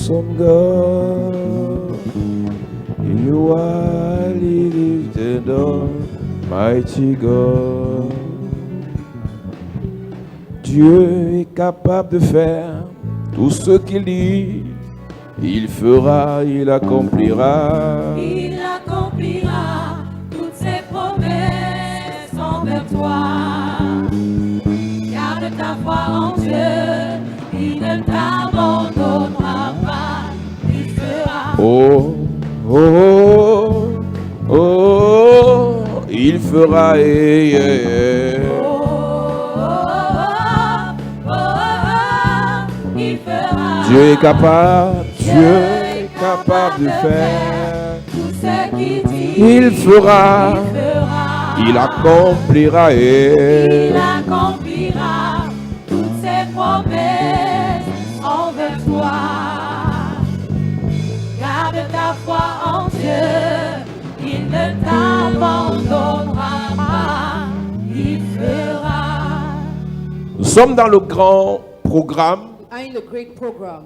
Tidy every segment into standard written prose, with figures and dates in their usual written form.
awesome God. You are lifted up, mighty God. Dieu est capable de faire tout ce qu'il dit. Il fera, il accomplira. Il accomplira toutes ses promesses envers toi. Garde ta foi en Dieu, il ne t'abandonnera pas. Il fera. Oh, oh, oh, oh, il fera. Il fera. Dieu est capable, Dieu est capable de faire. Tout ce qu'il dit, Il fera, il fera. il accomplira. Il accomplira toutes ses promesses envers toi. Garde ta foi en Dieu, il ne t'abandonnera pas. Il fera. Nous sommes dans le grand programme. In the great program,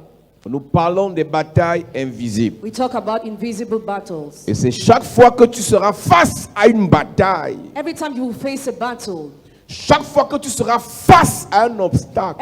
Nous parlons des batailles invisibles. we talk about invisible battles. Et c'est chaque fois que tu seras face à une bataille, Every time you will face a battle, chaque fois que tu seras face à un obstacle,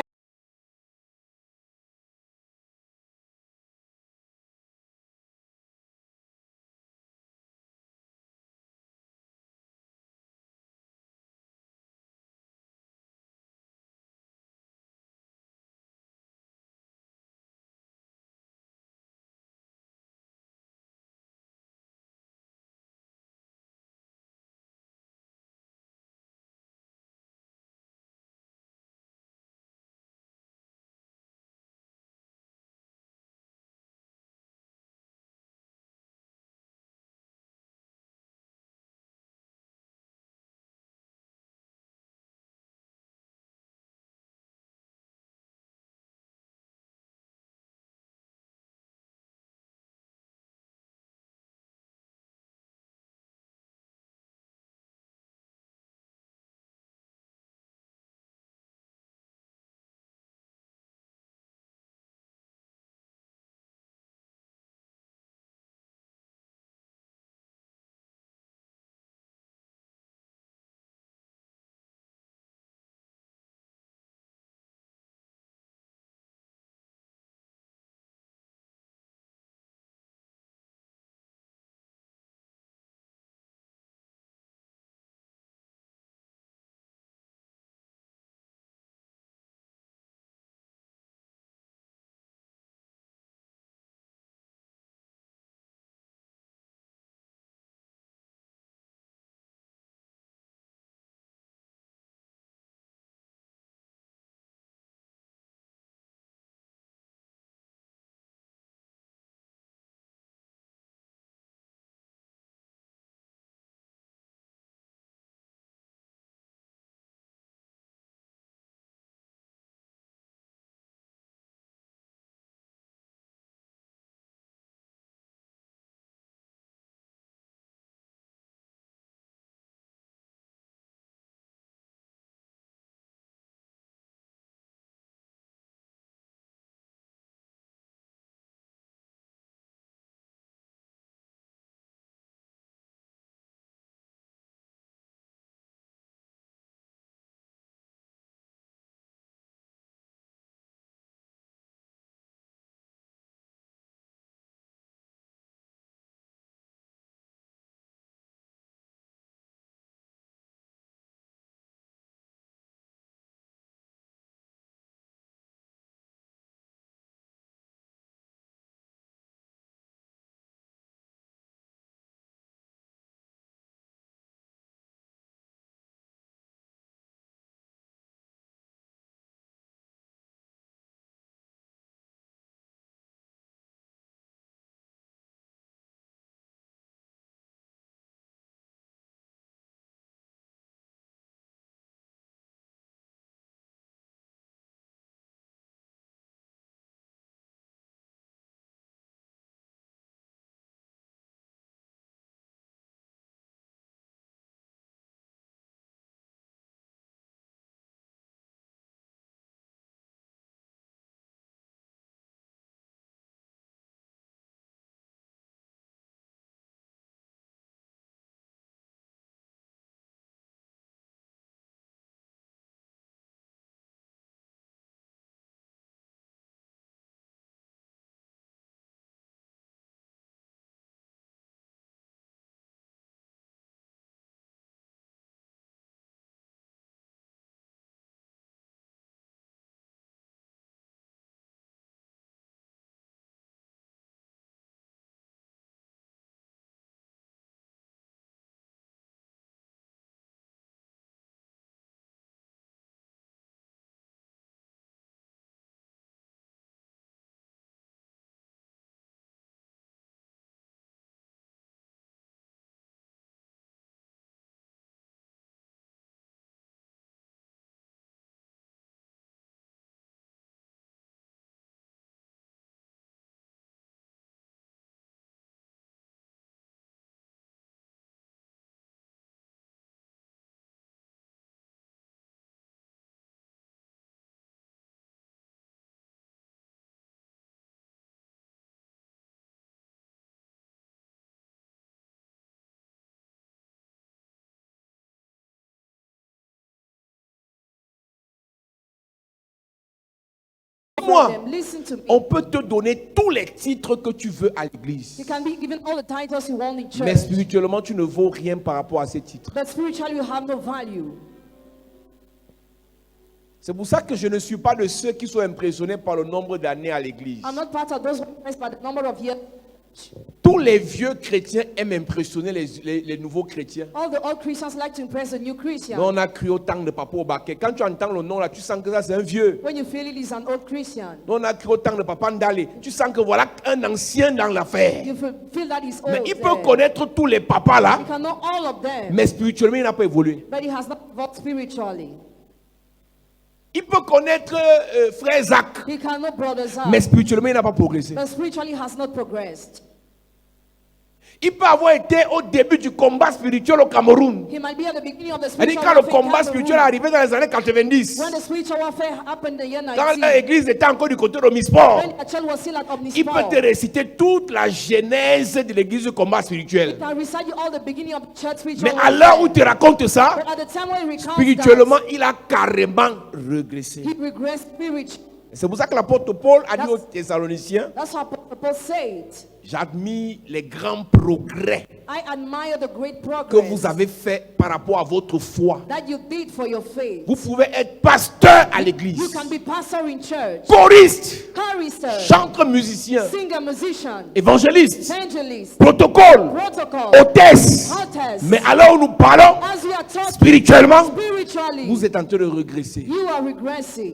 Écoute-moi. them. Listen to me. On peut te donner tous les titres que tu veux à l'église. You can be given all the titles you want in Mais church. spirituellement, tu ne vaux rien par rapport à ces titres. But spiritually you have no value. C'est pour ça que je ne suis pas de ceux qui sont impressionnés par le nombre d'années à l'église. I'm not part of those who are impressed by the number of years. Tous les vieux chrétiens aiment impressionner les nouveaux chrétiens. All the old Christians like to impress the new Christian. Nous, on a cru au temps de Papa Obake. Quand tu entends le nom là, tu sens que ça c'est un vieux. When you feel it is an old Christian. Nous, on a cru au temps de Papa Ndale. Tu sens que voilà un ancien dans l'affaire. You feel that he's old. Mais il peut connaître tous les papas là, You can know all of them. mais spirituellement il n'a pas évolué. But he has not evolved spiritually. Il peut connaître frère Zach, He can know Brother Zach. mais spirituellement il n'a pas progressé. But spiritually has not progressed. Il peut avoir été au début du combat spirituel au Cameroun. He might be at the beginning of the C'est-à-dire spiritual quand le warfare in combat spirituel est Cameroon. arrivé dans les années 90, When the spiritual warfare happened in the year quand 19, l'église était encore du côté d'Omisport, when the church was still at il Omnisport, peut te réciter toute la genèse de l'église du combat spirituel. he can recite you all the beginning of the church spiritual Mais à l'heure où warfare. tu racontes ça, But at the time when he recounts spirituellement, il a carrément régressé. that, he regressed spiritually. C'est pour ça que l'apôtre Paul a dit aux Thessaloniciens, That's how Paul said, j'admire les grands progrès I admire the great que vous progress avez fait par rapport à votre foi. that you did for your faith. Vous pouvez être pasteur à You l'église, can be pastor in church, choriste, chorister, chanteur musicien, singer, musician, évangéliste, evangelist, protocole, protocol, hôtesse. hostess. Mais alors où nous parlons, As we are taught spirituellement, spiritually, vous êtes en train de regresser. you are regressing.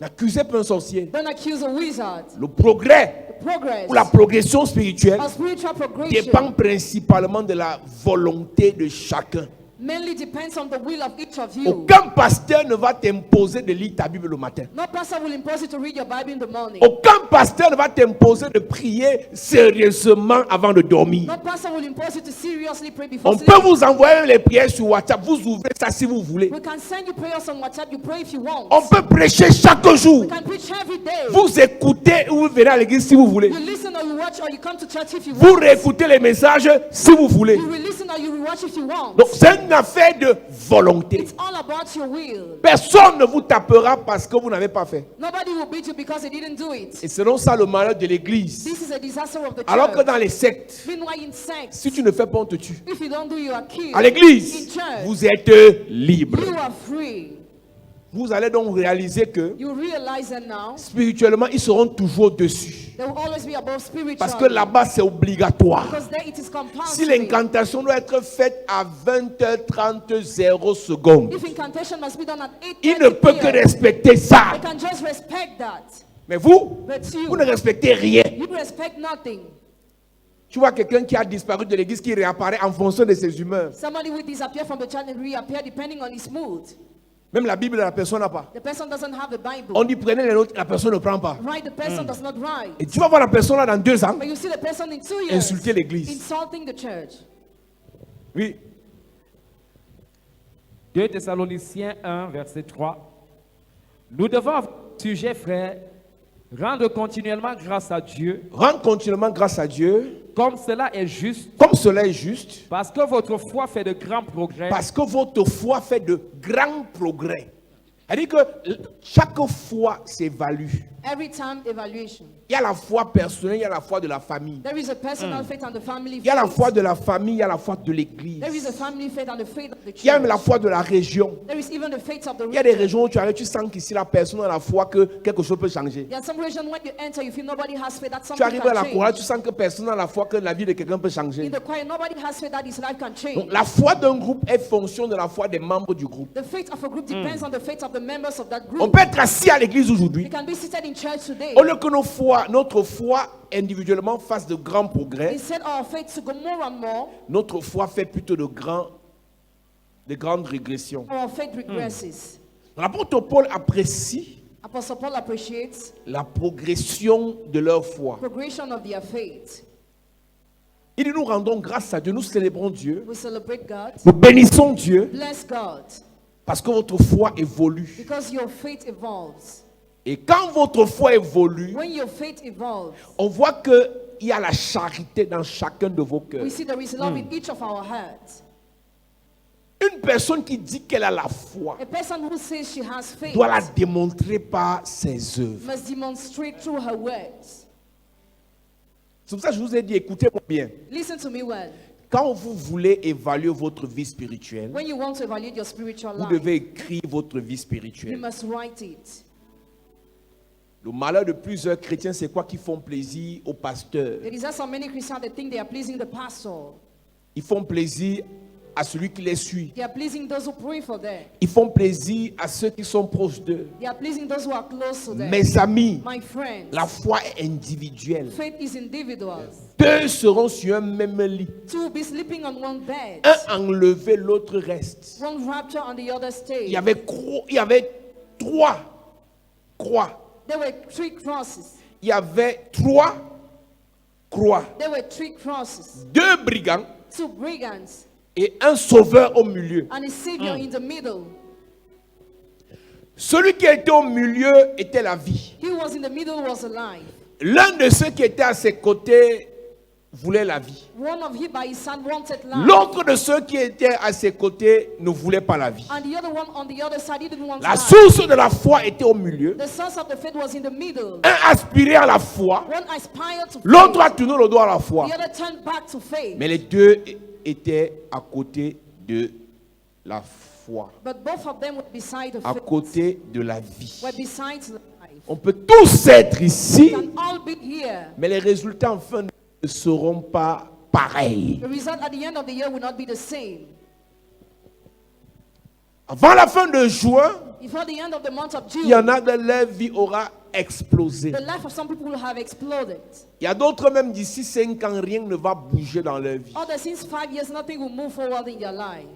N'accusez pas un sorcier. Don't accuse a wizard. Le progrès The progress ou la progression spirituelle of spiritual progression dépend principalement de la volonté de chacun. mainly depends on the will of each of you. Aucun pasteur ne va t'imposer de lire ta Bible le matin. No pastor will impose you to read your Bible in the morning. Aucun pasteur ne va t'imposer de prier sérieusement avant de dormir. No pastor will impose you to seriously pray before On sleeping. peut vous envoyer les prières sur WhatsApp. Vous ouvrez ça si vous voulez. We can send you prayers on WhatsApp. You pray if you want. On peut prêcher chaque jour. We can preach every day. Vous écoutez ou vous venez à l'église si vous voulez. You listen or you watch or you come to church if you Vous want. réécoutez les messages si vous voulez. You will listen or you will watch if you want. Donc c'est une affaire de volonté. It's all about your will. Personne ne vous tapera parce que vous n'avez pas fait. Nobody will beat you because they didn't do it. Et selon ça le malheur de l'église. This is a disaster of the Alors que church. dans les sectes, Meanwhile, in sex, si tu ne fais pas, on te tue. if you don't do, you are killed. À In l'église, church, vous êtes libre. you are free. Vous allez donc réaliser que You realize that now. spirituellement, ils seront toujours dessus. There will always be above spiritual. Parce que là-bas, c'est obligatoire. Because there it is Si compulsory. l'incantation doit être faite à 20h30 0 secondes, If incantation must be done at 8 il ne peut que respecter ça. They can just respect that. Mais vous, But vous ne respectez rien. you respect nothing. Tu vois quelqu'un qui a disparu de l'église qui réapparaît en fonction de ses humeurs. Somebody will disappear from the church and reappear depending on his mood. Même la Bible, la personne n'a pas. The person doesn't have the Bible. On dit prenez les notes, la personne ne prend pas. Right, the person does not write. Et tu vas voir la personne là dans 2 ans But you see the person in 2 years insulter l'église. insulting the church. Oui. 2 Thessaloniciens 1, verset 3. Nous devons, à ce sujet, frères, rendre continuellement grâce à Dieu, Rendre continuellement grâce à Dieu, comme cela est juste, comme cela est juste, parce que votre foi fait de grands progrès. parce que votre foi fait de grands progrès. C'est-à-dire que chaque foi s'évalue. Every time evaluation. Il y a la foi personnelle, il y a la foi de la famille. There is a personal faith and the family Il y a la faith. foi de la famille, il y a la foi de l'église. There is a family faith and the faith of the Il y a même la church. foi de la région. There is even the faith of the Il y a des region. régions où tu arrives, tu sens qu'ici la personne a la foi que quelque chose peut changer. There are some regions when you enter, you feel nobody has faith that Tu something arrives à la can chorale, change. tu sens que personne n'a la foi que la vie de quelqu'un peut changer. In the choir, nobody has faith that his life can change. Donc la foi d'un groupe est fonction de la foi des membres du groupe. The faith of a group depends on the faith of the members of that On group. peut être assis à l'église You aujourd'hui. can be seated in church today. Au lieu que notre foi individuellement fasse de grands progrès, Instead our faith to go more and more, notre foi fait plutôt de grandes régressions. our faith regresses. L'apôtre Paul apprécie Apostle Paul appreciates la progression de leur foi. progression of their faith. Il dit, nous rendons grâce à Dieu, nous célébrons Dieu, We celebrate God. nous bénissons Dieu Bless God. parce que votre foi évolue. Because your faith evolves. Et quand votre foi évolue, When your faith evolves, on voit qu'il y a la charité dans chacun de vos cœurs. we see there is love in each of our hearts. Une personne qui dit qu'elle a la foi A person who says she has faith doit la démontrer par ses œuvres. must demonstrate through her words. C'est pour ça que je vous ai dit, écoutez-moi bien. Listen to me well. Quand vous voulez évaluer votre vie spirituelle, When you want to evaluate your spiritual vous life, devez écrire votre vie you spirituelle. must write it. Le malheur de plusieurs chrétiens, c'est quoi? Qu'ils font plaisir au pasteur. There is so many Christians that think they are pleasing the pastor. Ils font plaisir à celui qui les suit. They are pleasing those who pray for them. Ils font plaisir à ceux qui sont proches d'eux. They are pleasing those who are close to them. Mes amis, My friends, la foi est individuelle. faith is individual. Deux seront sur un même lit. Two will be sleeping on one bed. Un enlevé, l'autre reste. One rapture on the other stage. Il y avait trois croix. There were 3 crosses. Il y avait 3 croix. There were 3 crosses. 2 brigands 2 brigands et un sauveur au milieu. and a savior in the middle. Celui qui était au milieu était la vie. He was in the middle was alive. L'un de ceux qui étaient à ses côtés voulait la vie. One of him by his son wanted life. L'autre de ceux qui étaient à ses côtés ne voulait pas la vie. And the other one on the other side, he didn't want La life. source de la foi était au milieu. The source of the faith was in the middle. Un aspirait à la foi, One aspired to l'autre a faith. tourné le dos à la foi. The other turned back to faith. Mais les deux étaient à côté de la foi, But both of them were beside the à faith. côté de la vie. Were beside the life. On peut tous être ici, We can all be here. mais les résultats enfin ne seront pas pareils. The result at the end of the year will not be the same. Avant la fin de juin, Before the end of the month of il y en June, a de leur vie aura explosé. the life of some people will have exploded. Il y a d'autres même d'ici 5 ans, rien ne va bouger dans leur vie. Others, since 5 years, nothing will move forward in their life.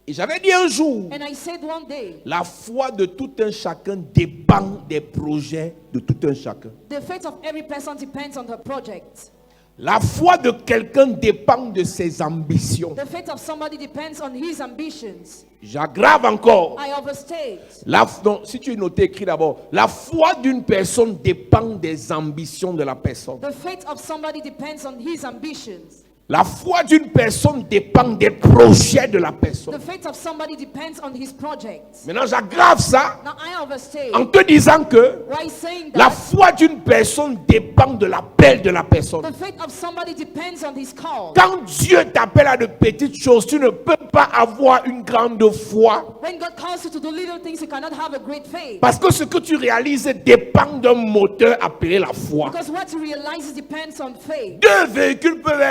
Et j'avais dit un jour, And I said one day, la foi de tout un chacun dépend des projets de tout un chacun. the faith of every person depends on her project. La foi de quelqu'un dépend de ses ambitions. The faith of somebody depends on his ambitions. J'aggrave encore. I overstate. Non, si tu es noté, écris d'abord. La foi d'une personne dépend des ambitions de la personne. The faith of somebody depends on his ambitions. La foi d'une personne dépend des projets de la personne. The faith of somebody depends on his projects. Maintenant, j'aggrave ça Now I overstate. en te disant que Why saying la that? foi d'une personne dépend de l'appel de la personne. The faith of somebody depends on his call. Quand Dieu t'appelle à de petites choses, tu ne peux pas avoir une grande foi. When God calls you to do little things, you cannot have a great faith. Parce que ce que tu réalises dépend d'un moteur appelé la foi. Because what you realize depends on faith. Deux véhicules peuvent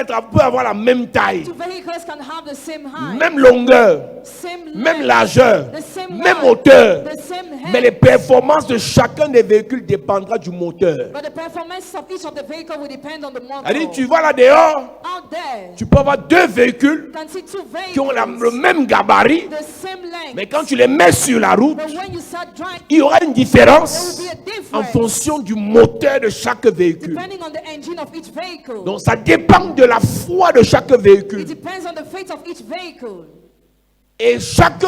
avoir la même taille, 2 vehicles can have the same height, même longueur, same même length, largeur, the same même width, hauteur. the same Mais les height. performances de chacun des véhicules dépendra du moteur. But the performance of each of the vehicle will depend on the motor. C'est-à-dire, tu vas là dehors, Out there, tu peux avoir deux véhicules you can see 2 qui ont vehicles, le même gabarit, the same length. mais quand tu les mets sur la route, But when you start driving, il y aura une there différence will be a en difference fonction du moteur de chaque véhicule. depending on the engine of each vehicle. Donc ça dépend de la foi de chaque It véhicule. depends on the faith of each vehicle. Et chaque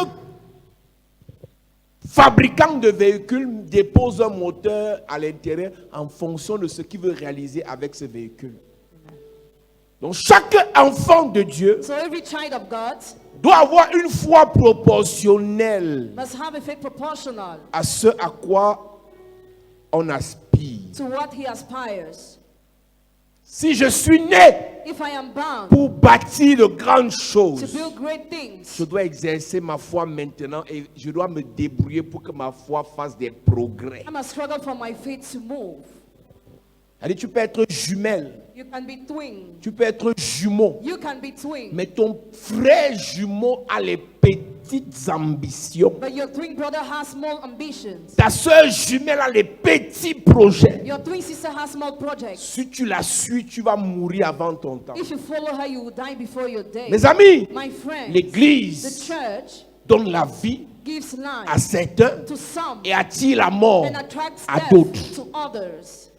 fabricant de véhicules dépose un moteur à l'intérieur en fonction de ce qu'il veut réaliser avec ce véhicule. Donc chaque enfant de Dieu So every child of God doit avoir une foi proportionnelle must have a faith proportional à ce à quoi on aspire. to what he aspires. Si je suis né If I am bound pour bâtir de grandes to choses, build great things, je dois exercer ma foi maintenant et je dois me débrouiller pour que ma foi fasse des progrès. I must struggle for my faith to move. C'est-à-dire, tu peux être jumelle, You can be twin. tu peux être jumeau, You can be twin. mais ton frère jumeau a les petites ambitions. But your twin brother has small ambitions. Ta soeur jumelle a les petits projets. Your twin sister has small projects. Si tu la suis, tu vas mourir avant ton temps. If you follow her, you will die before your day. Mes amis, My friend, the l'Église church donne la vie gives à life certains to some et attire la mort and attracts à death d'autres. to others.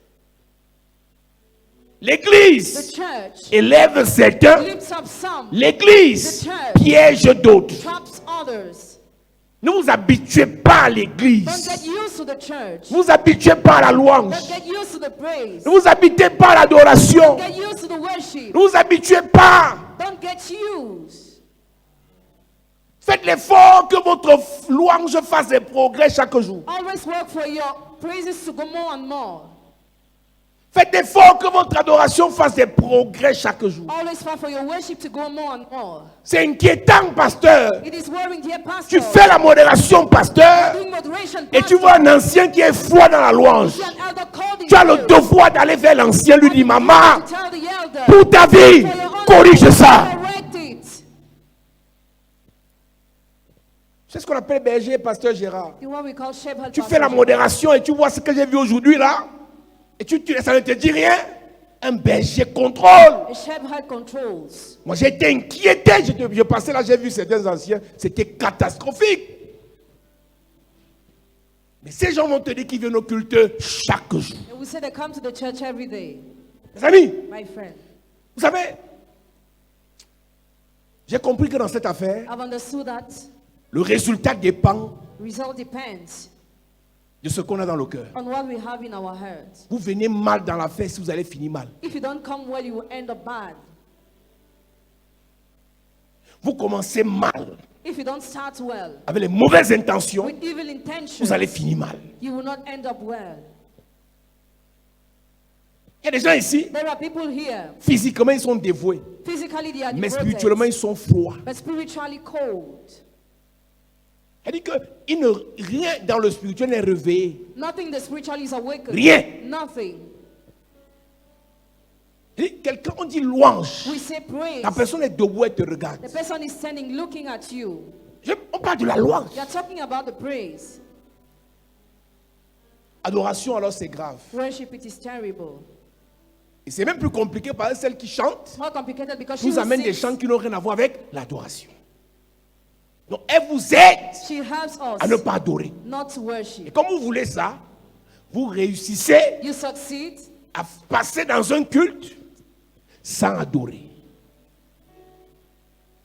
The L'Église church élève certains, lifts up some, l'Église The church piège d'autres. traps others. Ne vous habituez pas à Don't l'Église. get used to the church. Ne vous habituez pas à la louange. Don't get used to the praise. Ne vous habituez pas à l'adoration. Get used to the worship. Ne vous habituez pas. Don't get used. Faites l'effort que votre louange fasse des progrès chaque jour. Always work for your praises to go more and more. Faites l'effort que votre adoration fasse des progrès chaque jour. Always fight for your worship to go more and more. C'est inquiétant, pasteur. It is worrying, dear pastor. Tu fais la modération, pasteur, Doing moderation, et tu pastor. vois un ancien qui est froid dans la louange. See an elder called in Tu as le you. devoir d'aller vers l'ancien, lui dire, maman, To tell the elder, pour ta vie, for your honor, corrige ça. correct it. C'est ce qu'on appelle berger, pasteur Gérard. You what we call shepherd. Tu pastor. fais la modération et tu vois ce que j'ai vu aujourd'hui là, et ça ne te dit rien. Un berger contrôle. A shepherd controls. Moi j'ai été inquiété, je passais là, j'ai vu certains anciens, c'était catastrophique. Mais ces gens vont te dire qu'ils viennent au culte chaque jour. And we say they come to the church every day, Mes amis, my friend. vous savez, j'ai compris que dans cette affaire, I've understood that le résultat dépend result depends de ce qu'on a dans le cœur. on what we have in our hearts. Vous venez mal dans l'affaire si vous allez finir mal. If you don't come well, you will end up bad. Vous commencez mal If you don't start well, avec les mauvaises intentions, with evil intentions, vous allez finir mal. you will not end up well. Il y a des gens ici, There are people here, physiquement ils sont dévoués, physically they are mais devoted, spirituellement ils sont froids. but spiritually cold. C'est-à-dire que rien dans le spirituel n'est réveillé. Nothing the spiritual is awakened. Rien. Nothing. C'est-à-dire, quelqu'un, on dit louange. We say praise. La personne est debout et te regarde. The person is standing looking at you. On parle de la louange. You are talking about the praise. Adoration, alors c'est grave. Worship, it is terrible. Et c'est même plus compliqué parce que celle qui chante More complicated because she nous will amène des sing. chants qui n'ont rien à voir avec l'adoration. Donc elle vous aide She helps à ne us pas adorer. not to Et worship. comme vous voulez ça, vous réussissez You succeed à passer dans un culte sans adorer.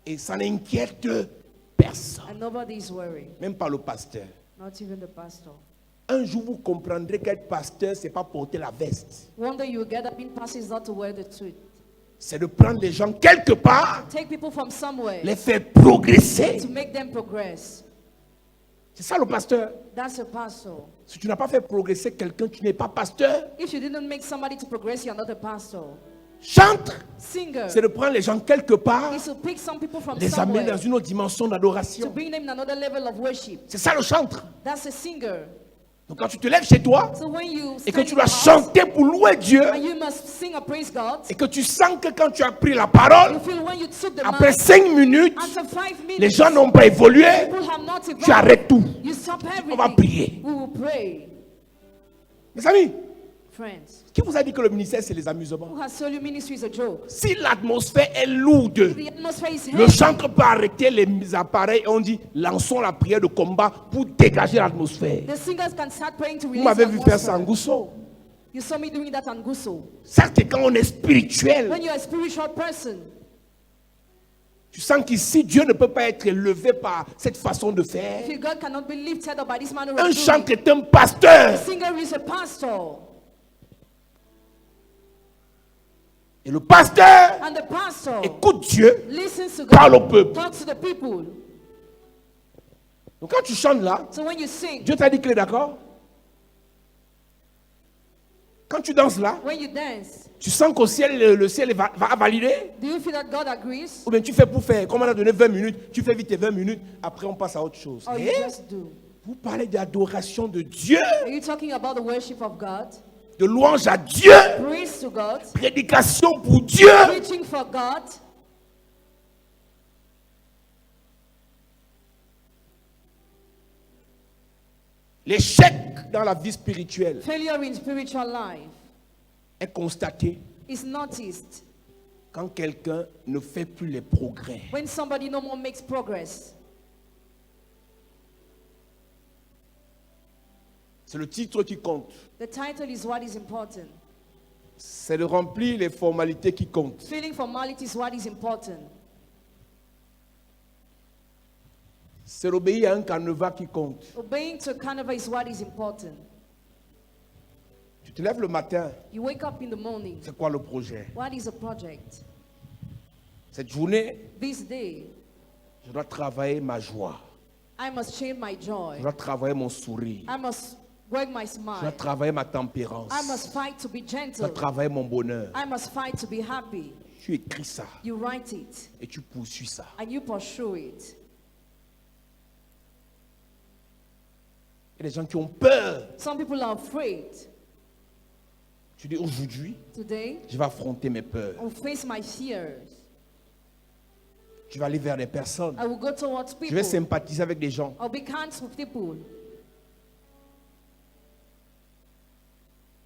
Et ça n'inquiète personne, and nobody is worried. même pas le pasteur. Not even the pastor. Un jour, vous comprendrez qu'être pasteur, ce n'est pas porter la veste. One day you will get up in pastor is not to wear the suit. C'est de prendre les gens quelque part, Take people from somewhere les faire progresser. to make them progress. C'est ça le pasteur. That's a pastor. Si tu n'as pas fait progresser quelqu'un, tu n'es pas pasteur. If you didn't make somebody to progress, you're not a pastor. Chantre, Singer c'est de prendre les gens quelque part, is to pick some people from les amener dans somewhere une autre dimension to d'adoration. bring them in another level of worship. C'est ça le chantre. That's a singer. Donc quand tu te lèves chez toi So when you et que stand tu in dois the house chanter pour louer Dieu and you must sing or praise God, et que tu sens que quand tu as pris la parole, you feel when you took the après mic, 5 minutes, after 5 minutes, les gens n'ont pas évolué, people have not tu evolved. arrêtes tout. You stop everything. On va prier. We will pray. Mes amis, Friends, qui vous a dit que le ministère c'est les amusements? who has told you ministry is a joke? Si l'atmosphère est lourde, The atmosphere is le heavy. chantre peut arrêter les appareils et on dit lançons la prière de combat pour dégager l'atmosphère. The singers can start praying to Vous release m'avez vu faire ça en atmosphere. Gousso. You saw me doing that on Guso. Ça c'est quand on est spirituel. When you're a spiritual person, Tu sens qu'ici Dieu ne peut pas être élevé par cette façon de faire. you feel God cannot be lifted up by this manner Un of chantre doing. est un pasteur. Singer is a pastor. Et le pasteur And the pastor écoute Dieu, listens to parle au God, peuple. talks to the people. Donc quand tu chantes là, So when you sing, Dieu t'a dit qu'il est d'accord. Quand tu danses là, when you dance, tu sens qu'au ciel, le ciel va valider. do you feel that God agrees? Ou bien tu fais pour faire, comme on a donné 20 minutes, tu fais vite tes 20 minutes, après on passe à autre chose. Or Eh, you just do? vous parlez d'adoration de Dieu, Are you talking about the worship of God? de louange à Dieu, Praise to God? prédication pour Dieu. Preaching for God? L'échec dans la vie spirituelle Failure in spiritual life est constaté is noticed quand quelqu'un ne fait plus les progrès. when somebody no more makes progress. C'est le titre qui compte. The title is what is important. C'est de remplir les formalités qui comptent. Filling formality is what is important. C'est d'obéir à un canevas qui compte. Obeying to Canova is what is important. Tu te lèves le matin, You wake up in the morning. c'est quoi le projet? What is a project? Cette journée, This day, Je dois travailler ma joie. I must change my joy. Je dois travailler mon sourire. I must work my Je dois smile. travailler ma tempérance. I must fight to be Je dois gentle. travailler mon bonheur. I must fight to be happy. Tu écris ça You write it et tu poursuis ça. and you pursue it. Il y a des gens qui ont peur. Some people are afraid. Tu dis aujourd'hui, Today, je vais affronter mes peurs. I will face my fears. Je vais aller vers les personnes. I will go towards Je vais people. sympathiser avec des gens. I'll be kind with people.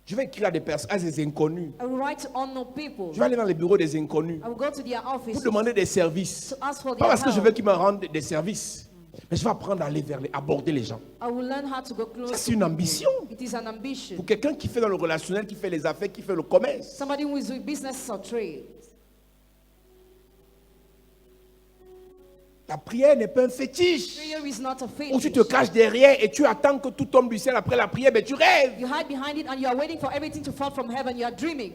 Je vais écrire à des personnes, à des inconnus. I will write to unknown people. Je vais aller dans les bureaux des inconnus I will go to their office pour demander des services. to ask for Pas their parce que je veux help. qu'ils me rendent des services, mais je vais apprendre à aller vers les, aborder les gens. I will learn how to go Ça, close c'est to une people. ambition. It is an ambition. Pour quelqu'un qui fait dans le relationnel, qui fait les affaires, qui fait le commerce. Somebody who is doing business or trade. La prière n'est pas un fétiche. Prayer is not a Où tu te fetish. caches derrière et tu attends que tout tombe du ciel après la prière, mais tu rêves. You hide behind it and you are waiting for everything to fall from heaven. You are dreaming.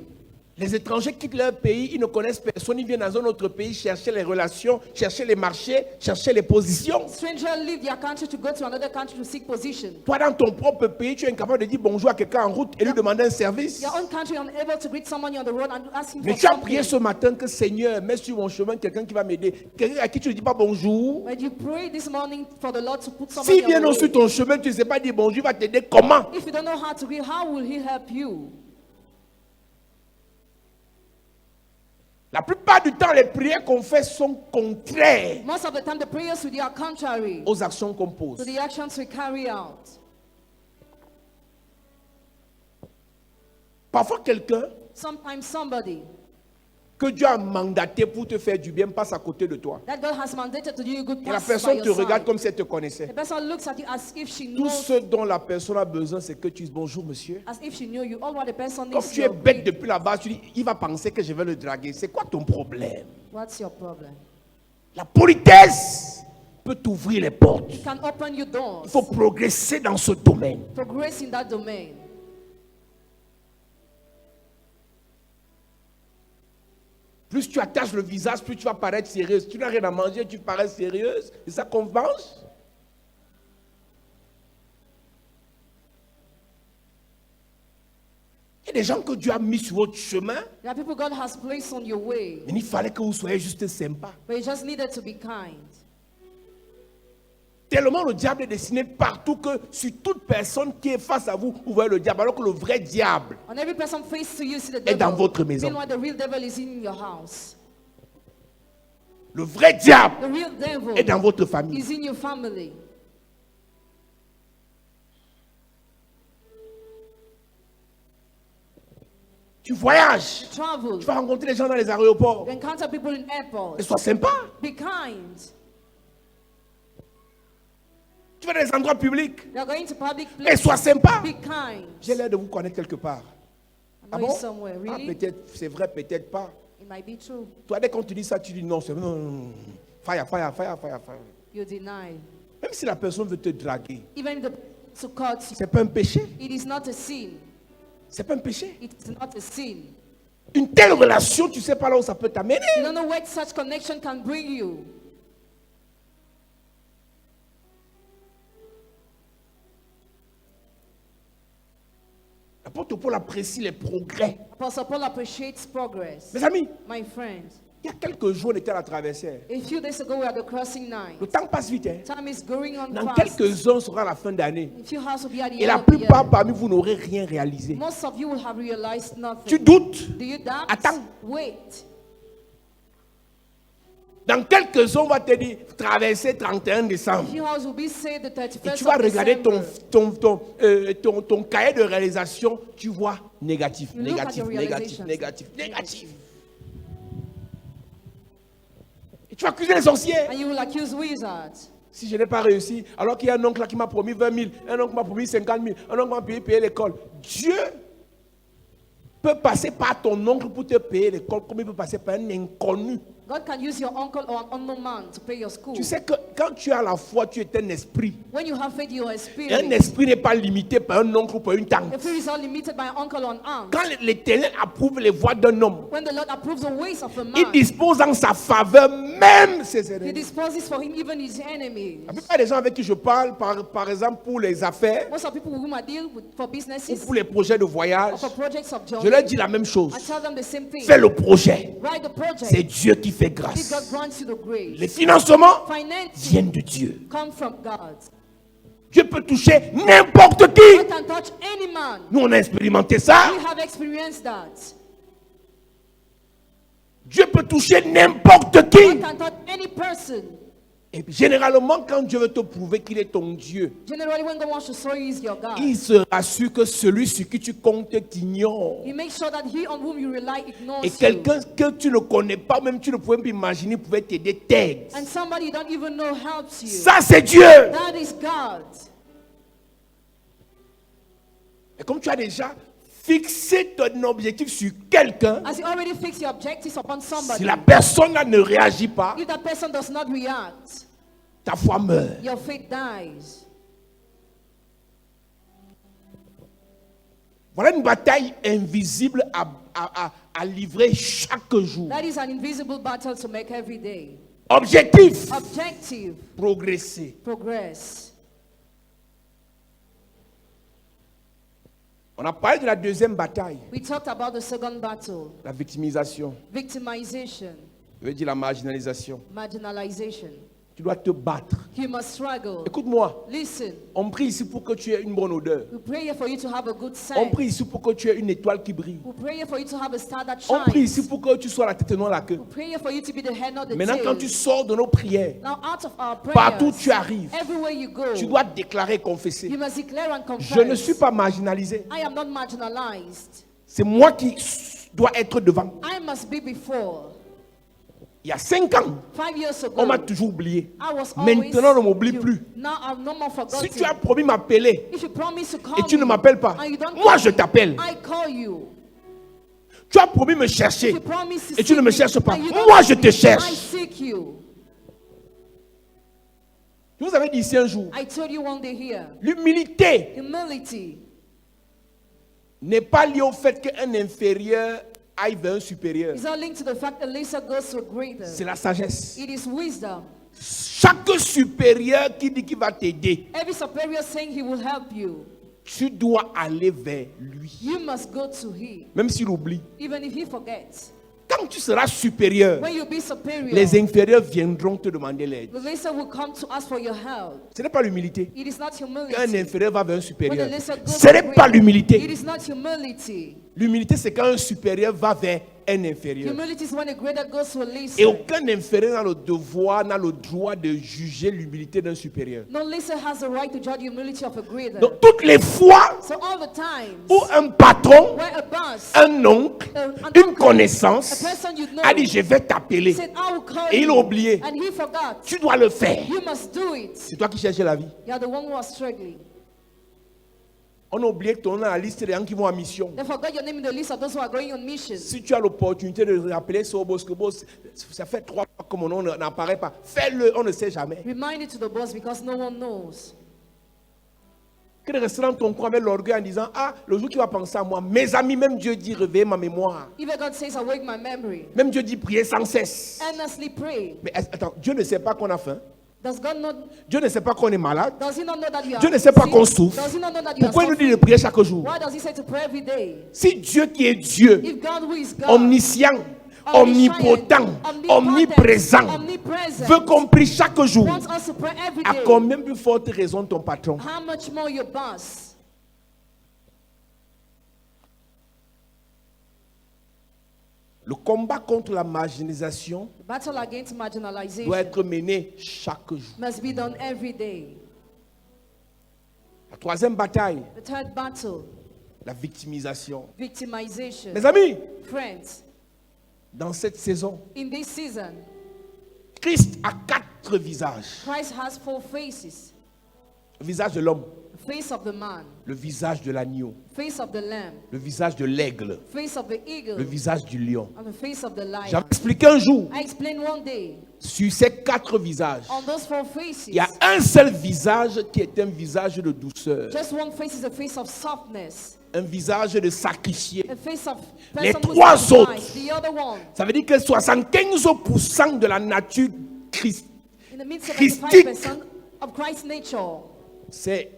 Les étrangers quittent leur pays, ils ne connaissent personne, ils viennent dans un autre pays chercher les relations, chercher les marchés, chercher les positions. Strangers leave their country to go to another country to seek position. Toi, dans ton propre pays, tu es incapable de dire bonjour à quelqu'un en route et lui demander un service. Your own country, unable to greet someone on the road and ask him Mais for tu as something. prié ce matin que Seigneur, mets sur mon chemin quelqu'un qui va m'aider. Quelqu'un à qui tu ne dis pas bonjour. But you pray this morning for the Lord to put somebody S'il on vient the sur road. ton chemin, tu ne sais pas dire bonjour, il va t'aider comment? If you don't know how to greet, how will he help you? La plupart du temps, les prières qu'on fait sont contraires Most of the time, the prayers we do are contrary aux actions qu'on pose. to the actions we carry out. Parfois, quelqu'un Sometimes somebody que Dieu a mandaté pour te faire du bien passe à côté de toi. that God has mandated to do you good Et la passes by personne your te regarde side. comme si elle te connaissait. The person looks at you as if she Tout knows, ce dont la personne a besoin, c'est que tu dises bonjour, monsieur. as if she knew you. All what the person Comme needs tu es to bête depuis là-bas, tu dis, il va penser que je vais le draguer. C'est quoi ton problème? What's your problem? La politesse peut t'ouvrir les portes. It can open your doors. Il faut progresser dans ce domaine. Progress in that domain. Plus tu attaches le visage, plus tu vas paraître sérieuse. Tu n'as rien à manger, tu parais sérieuse. C'est ça qu'on mange. Il y a des gens que Dieu a mis sur votre chemin, There are people God has placed on your way, mais il fallait que vous soyez juste sympa. but you just needed to be kind. Tellement le diable est dessiné partout que sur toute personne qui est face à vous, vous voyez le diable. Alors que le vrai diable, On every person face to you, see the est dans devil. votre maison. Meanwhile, the real devil is in your house. le vrai diable The real devil est dans votre famille. is in your family. Tu voyages, You travel. tu vas rencontrer les gens dans les aéroports. You encounter people in Et airports. sois sympa. Be kind. Tu vas dans les endroits publics. You are going to public Et places. sois sympa. Be kind. J'ai l'air de vous connaître quelque part. I Ah know bon? you somewhere. Ah, Really? peut-être, c'est vrai, peut-être pas. It might be true. Toi, dès qu'on te dit ça, tu dis non, c'est non. Fire, fire, fire, fire, fire. You deny. Même si la personne veut te draguer, Even the to cut you, c'est pas un péché. it is not a sin. C'est pas un péché. It is not a sin. Une telle relation, tu sais pas là où ça peut t'amener. You don't know where such connection can bring you. L'apôtre Paul apprécie les progrès. Apostle Paul appreciates progress. Mes amis, My friends, il y a quelques jours, on était à la traversée. a few days ago we had the crossing night. Le temps passe vite. Hein? Time is going on Dans fast. quelques heures, on sera à la fin d'année. A few hours will be at the Et end la of the year. plupart parmi vous n'aurez rien réalisé. Most of you will have realized nothing. Tu doutes. Do you doubt? Attends. Wait. Dans quelques heures, on va te dire traverser 31 A décembre. few hours will be said the Et 31st tu vas of regarder December. ton cahier de réalisation, tu vois négatif, You look at négatif, your négatif, realizations. négatif, négatif. Et tu vas accuser les sorciers. And you will accuse wizards. Si je n'ai pas réussi, alors qu'il y a un oncle là qui m'a promis 20 000, un oncle m'a promis 50 000, un oncle m'a payé l'école. Dieu peut passer par ton oncle pour te payer l'école, comme il peut passer par un inconnu God can use your uncle or an unknown man to pay your school. Tu sais que quand tu as la foi, tu es un esprit. When you have faith, you are a Et un spirit. esprit n'est pas limité par un oncle ou par une tante. The spirit is not limited by an uncle or an aunt. Quand l'Éternel approuve les voies d'un homme, When the Lord approves the ways of a il man, dispose en sa faveur même ses He ennemis. disposes for him even his enemies. La plupart des gens avec qui je parle, par exemple pour les affaires Most of the people with whom I deal with for ou businesses pour les projets de or voyage, for projects of je journey, leur dis la même chose. I tell them the same thing. Fais le projet. Write the C'est project. Dieu qui fait If God grâce. grants you the grace. Les financements Financing viennent de Dieu. come from God. Dieu peut toucher n'importe qui. God can touch any man. Nous, on a expérimenté ça. We have experienced that. Dieu peut toucher n'importe God qui. can touch any person. Et généralement, quand Dieu veut te prouver qu'il est ton Dieu, Generally, when God wants to show you He's your God, il se rassure que celui sur qui tu comptes t'ignore. He makes sure that He on whom you rely ignores Et you. quelqu'un que tu ne connais pas, même tu ne pouvais pas imaginer, pouvait t'aider, t'aide. And somebody you don't even know helps you. Ça, c'est Dieu. That is God. Et comme tu as déjà fixé ton objectif sur quelqu'un, As you already fix your objectives upon somebody, si la personne là ne réagit pas, if that person does not react, ta foi meurt. your faith dies. Voilà une bataille invisible à livrer chaque jour. That is an invisible battle to make every day. Objectif, Objective, progresser. progress. On a parlé de la deuxième bataille, We talked about the second battle, la victimisation. victimization, Je veux dire la marginalisation. marginalization. Tu dois te battre. You must struggle. Écoute-moi, Listen, on prie ici pour que tu aies une bonne odeur. we pray here for you to have a good On scent. prie ici pour que tu aies une étoile qui brille. We pray here for you to have a star that On prie shines. ici pour que tu sois la tête et non la queue. We pray here for you to be the head, not the Maintenant, quand tu tail. sors de nos prières, Now, out of our partout où prayers, tu arrives, everywhere you go, tu dois déclarer et confesser. you must declare and confess. Je ne suis pas marginalisé. I am not marginalized. C'est moi qui dois être devant. I must be before. Il y a 5 ans, 5 years ago, on m'a toujours oublié. I was always Maintenant, on ne m'oublie you. plus. Now I'm no more forgotten. Si tu as promis m'appeler If you promise to call et tu ne me, m'appelles pas, and you don't moi call je me, t'appelle. I call you. Tu as promis me If chercher you promise to et tu ne seek me me, cherches pas. and you don't Moi seek je te me, I cherche. seek you. Je vous avais dit ici un jour, I told you one day here, l'humilité humility n'est pas liée au fait qu'un inférieur aille vers un supérieur. is not linked to the fact that lesser goes to a greater. C'est la sagesse. It is wisdom. Chaque supérieur qui dit qu'il va t'aider, Every superior saying he will help you, tu dois aller vers lui. you must go to him, Même s'il oublie. even if he forgets. Quand tu seras supérieur, When you be superior, les inférieurs viendront te demander l'aide. the lesser will come to ask for your help. Ce n'est pas l'humilité. It is not Un humility. inférieur va vers un When the supérieur. lesser goes Ce to n'est greater, pas it l'humilité. is not humility. L'humilité, c'est quand un supérieur va vers un inférieur. Humility is when a greater goes to a Et lesser. aucun inférieur n'a le devoir, n'a le droit de juger l'humilité d'un supérieur. No lesser has the right to judge the humility of a greater. Donc, toutes les fois So all the times où un patron, where a boss, un oncle, an une uncle, connaissance a person you know, a dit je vais t'appeler, said, I will call et il a you, oublié, and he forgot, tu dois le faire. you must do it. C'est toi qui cherches la vie. You are the one who are struggling. On a oublié que tu es dans la liste des gens qui vont en mission. They forgot your name in the list of those who are going on mission. Si tu as l'opportunité de rappeler ce boss, que boss, ça fait 3 fois que mon nom n'apparaît pas. Fais-le, on ne sait jamais. Remind it to the boss because no one knows. Que de rester dans ton coin avec l'orgueil en disant, ah, le jour qui va penser à moi, mes amis, même Dieu dit, réveillez ma mémoire. Even God says, awake my memory. Même Dieu dit, priez sans cesse. Earnestly pray. Mais attends, Dieu ne sait pas qu'on a faim. Does God not, Dieu ne sait pas qu'on est malade. does he not know that you are Dieu ne sait pas sick? qu'on souffre. Does he not know that you are Pourquoi il nous dit suffering? de prier chaque jour? Why does he say to pray every day? Si Dieu qui est Dieu, If God who is God, omniscient, omnipotent, omniprésent, veut qu'on prie chaque jour, wants us to pray every à day, combien plus forte raison ton patron? how much more your boss? Le combat contre la marginalisation The battle against doit marginalization être mené chaque jour. must be done every day. La troisième bataille, The third battle, la victimisation. victimization. Mes amis, Friends, dans cette saison, in this season, Christ a 4 visages. Christ has 4 faces. Le visage de l'homme, The face of the man, le visage de l'agneau, face of the lamb, le visage de l'aigle, face of the eagle, le visage du lion. and the face of the J'avais lion. expliqué un jour, I explained one day, sur ces 4 visages, on those 4 faces, il y a un seul visage qui est un visage de douceur, just one face is a face of softness, un visage de sacrifié. a face of Les person who 3 sacrificed. autres. The other one, Ça veut dire que 75% de la nature Christ, in the midst of Christique. 75% of Christ's nature, c'est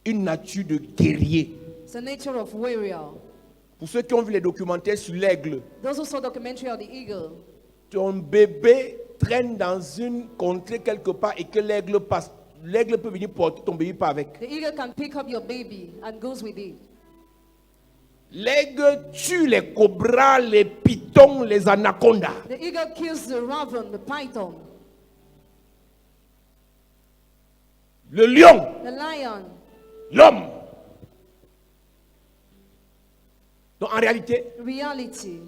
une nature de guerrier. it's the nature of warrior. Pour ceux qui ont vu les documentaires sur l'aigle, Those who saw documentary of the eagle, ton bébé traîne dans une contrée quelque part et que l'aigle passe. L'aigle peut venir porter ton bébé pas avec. the eagle can pick up your baby and goes with it. L'aigle tue les cobras, les pitons, les anacondas. The eagle kills the raven, the python, Le lion, the lion. l'homme. Donc en réalité, Reality,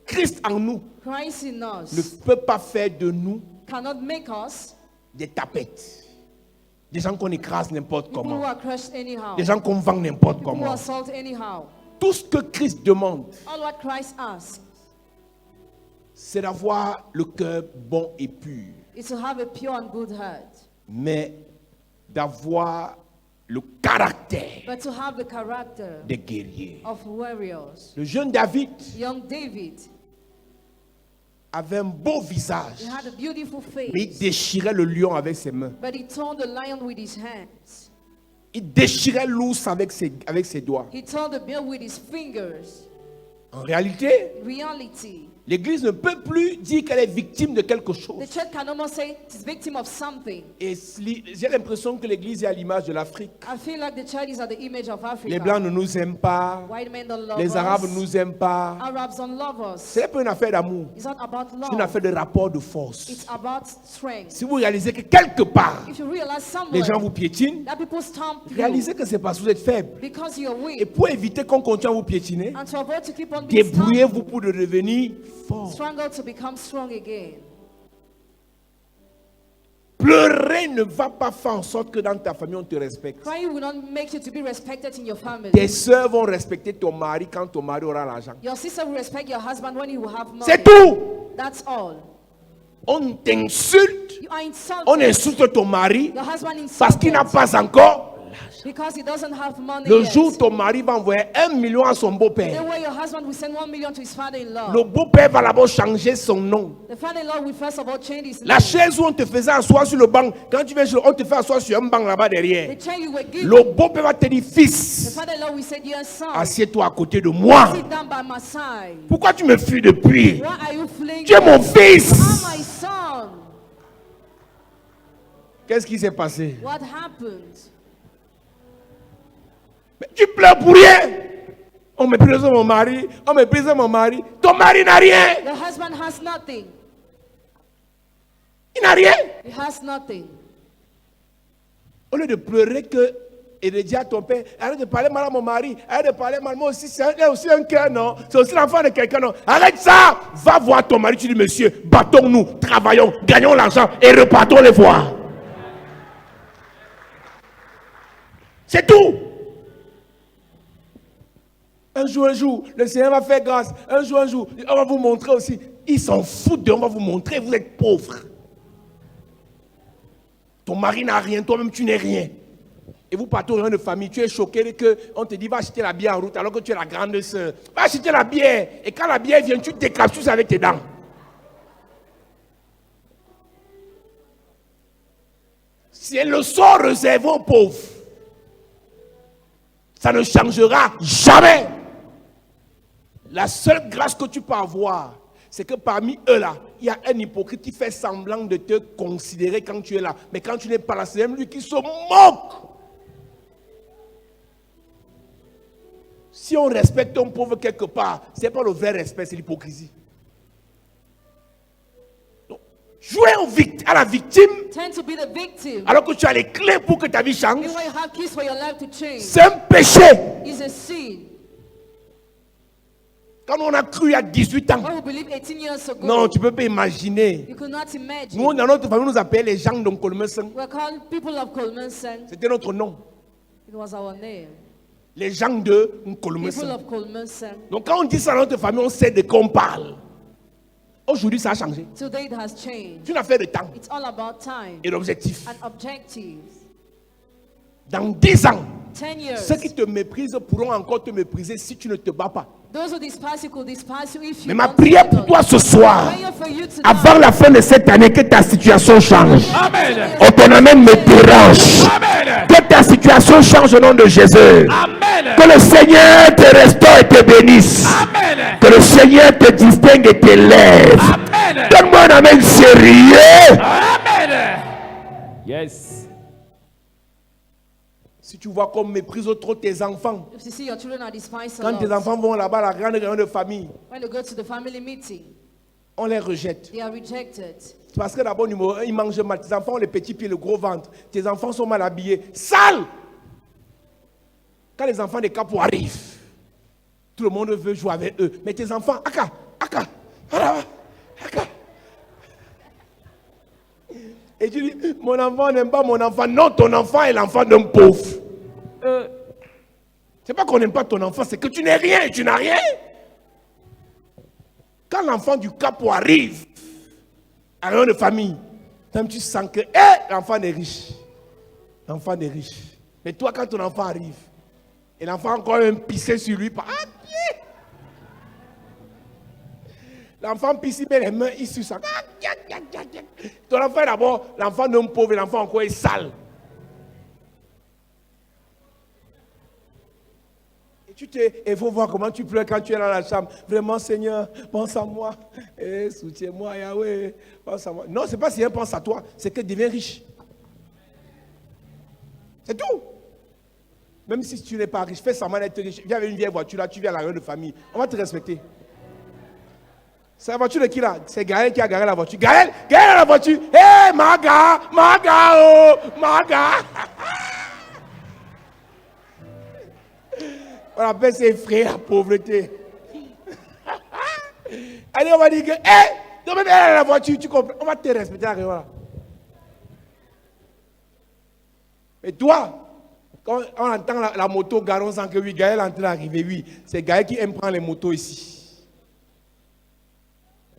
Christ en nous Christ in ne us peut pas faire de nous cannot make us des tapettes. Des gens qu'on écrase n'importe people who comment. are crushed anyhow, Des gens qu'on vend n'importe people who comment. are sold anyhow. Tout ce que Christ demande, All what Christ asks c'est d'avoir le cœur bon et pur, is to have a pure and good heart, mais d'avoir le caractère but to have the character des guerriers. of warriors. Le jeune David Young David, avait un beau visage, he had a beautiful mais il face, déchirait le lion avec ses mains. but he tore the lion with his hands. Il déchirait l'ours avec ses doigts. He tore the bear with his fingers. En réalité, Reality, l'Église ne peut plus dire qu'elle est victime de quelque the chose. church can almost say it's victim of something. Et j'ai l'impression que l'Église est à l'image de l'Afrique. I feel like the church is at the image of Africa. Les Blancs ne nous aiment pas. White men don't love Les Arabes us. ne nous aiment pas. Arabs don't love us. Ce n'est pas une affaire d'amour. It's not about C'est une love. affaire de rapport de force. It's about strength. Si vous réalisez que quelque part, If you realize les gens somewhere vous piétinent, that people stomp you réalisez que c'est parce que vous êtes faible. because you're Et weak, pour éviter qu'on continue à vous piétiner, and to avoid to keep on being débrouillez-vous stomped, pour devenir fort. struggle to become strong again. Pleurer ne va pas faire en sorte que dans ta famille on te respecte. Crying will not make you to be respected in your family. Tes soeurs vont respecter ton mari quand ton mari aura l'argent. Your sister will respect your husband when he will have money. C'est tout. That's all. On t'insulte, You are insulted. on insulte ton mari Your husband parce qu'il n'a insulted pas encore. because he doesn't have money Le yet. jour où ton mari va envoyer 1 million à son The beau-père, way your husband will send 1 million to his father-in-law. le beau-père va d'abord changer son nom. The father-in-law will first of all change his La name. chaise où on te faisait asseoir sur le banc, quand tu viens, on te fait asseoir sur un banc là-bas derrière. The chair you were given. Le beau-père va te dire, The fils, father-in-law will say, dear son, assieds-toi à côté de moi. sit down by my side. Pourquoi tu me fuis depuis? Why are you fleeing? Tu es mon You fils. are my son. Qu'est-ce qui s'est passé? What happened? Mais tu pleures pour rien. On méprise mon mari, on méprise mon mari. Ton mari n'a rien. The husband has nothing. Il n'a rien. He has nothing. Au lieu de pleurer que et de dire à ton père, arrête de parler mal à mon mari, arrête de parler mal, moi aussi, c'est aussi un cœur, non? C'est aussi l'enfant de quelqu'un, non? Arrête ça! Va voir ton mari, tu dis, monsieur, battons-nous, travaillons, gagnons l'argent et repartons les voir. C'est tout! Un jour, le Seigneur va faire grâce. Un jour, on va vous montrer aussi. Ils s'en foutent de, on va vous montrer, vous êtes pauvres. Ton mari n'a rien, toi-même tu n'es rien. Et vous partez au rein de famille, tu es choqué qu'on te dit va acheter la bière en route alors que tu es la grande sœur. Va acheter la bière. Et quand la bière vient, tu t'éclapses avec tes dents. C'est le sort réservé aux pauvres. Ça ne changera jamais. La seule grâce que tu peux avoir, c'est que parmi eux là, il y a un hypocrite qui fait semblant de te considérer quand tu es là. Mais quand tu n'es pas là, c'est même lui qui se moque. Si on respecte un pauvre quelque part, ce n'est pas le vrai respect, c'est l'hypocrisie. Donc, jouer à la victime, Tend to be the victim. alors que tu as les clés pour que ta vie change, Meanwhile, you have keys for your life to change. c'est un péché. It's a sin. Quand on a cru il y a 18 ans. When we believe 18 years ago, Non, tu ne peux pas imaginer. you could not imagine. Nous, dans notre famille, nous appelons les gens d'Onkolmesen. We're called people of Kolmensen. C'était notre nom. It was our name. Les gens de People Nkolmesen. of Kolmensen. Donc quand on dit ça dans notre famille, on sait de quoi on parle. Aujourd'hui, ça a changé. Today it has changed. C'est une affaire de temps It's all about time et d'objectif. and objectives. Dans 10 ans, 10 years. ceux qui te méprisent pourront encore te mépriser si tu ne te bats pas. Those who despise you could despise you if you Mais ma don't prière pour settle. toi ce soir, My prayer for you today, avant la fin de cette année, que ta situation change. Amen. Oh, ton amen me dérange. Amen. Que ta situation change au nom de Jésus. Amen. Que le Seigneur te restaure et te bénisse. Amen. Que le Seigneur te distingue et t'élève. Amen. Donne-moi un amen sérieux. Amen. Yes. Si tu vois qu'on méprise trop tes enfants, if you see your children are despised a quand tes lot, enfants vont là-bas à la grande réunion de famille, when they go to the family meeting, on les rejette. they are rejected. Parce que d'abord, numéro 1, ils mangent mal. Tes enfants ont les petits pieds, le gros ventre. Tes enfants sont mal habillés. Sales! Quand les enfants des capos arrivent, tout le monde veut jouer avec eux. Mais tes enfants, aka, aka, aka. Et tu dis, mon enfant n'aime pas mon enfant. Non, ton enfant est l'enfant d'un pauvre. C'est pas qu'on n'aime pas ton enfant, c'est que tu n'es rien et tu n'as rien. Quand l'enfant du capo arrive, à l'heure de famille, même tu sens que l'enfant est riche. L'enfant est riche. Mais toi, quand ton enfant arrive, et l'enfant a encore un pissé sur lui, par pied. L'enfant pisse, il met les mains, il suce ça. Ton enfant est d'abord l'enfant d'un pauvre et l'enfant encore est sale. Et il faut voir comment tu pleures quand tu es dans la chambre. Vraiment, Seigneur, pense à moi. Soutiens-moi, Yahweh. Pense à moi. Non, ce n'est pas Seigneur pense à toi, c'est que deviens riche. C'est tout. Même si tu n'es pas riche, fais semblant d'être riche. Viens avec une vieille voiture, là, tu viens à la réunion de famille. On va te respecter. C'est la voiture de qui là? C'est Gaël qui a garé la voiture. Gaël a la voiture. Hé, Maga, oh, Maga. On appelle ça effrayer la pauvreté. Allez, on va dire que, donc même elle a la voiture, tu comprends? On va te respecter à la réunion là. Mais toi, quand on entend la moto garée, on sent que oui, Gaël est en train d'arriver, oui. C'est Gaël qui aime prendre les motos ici.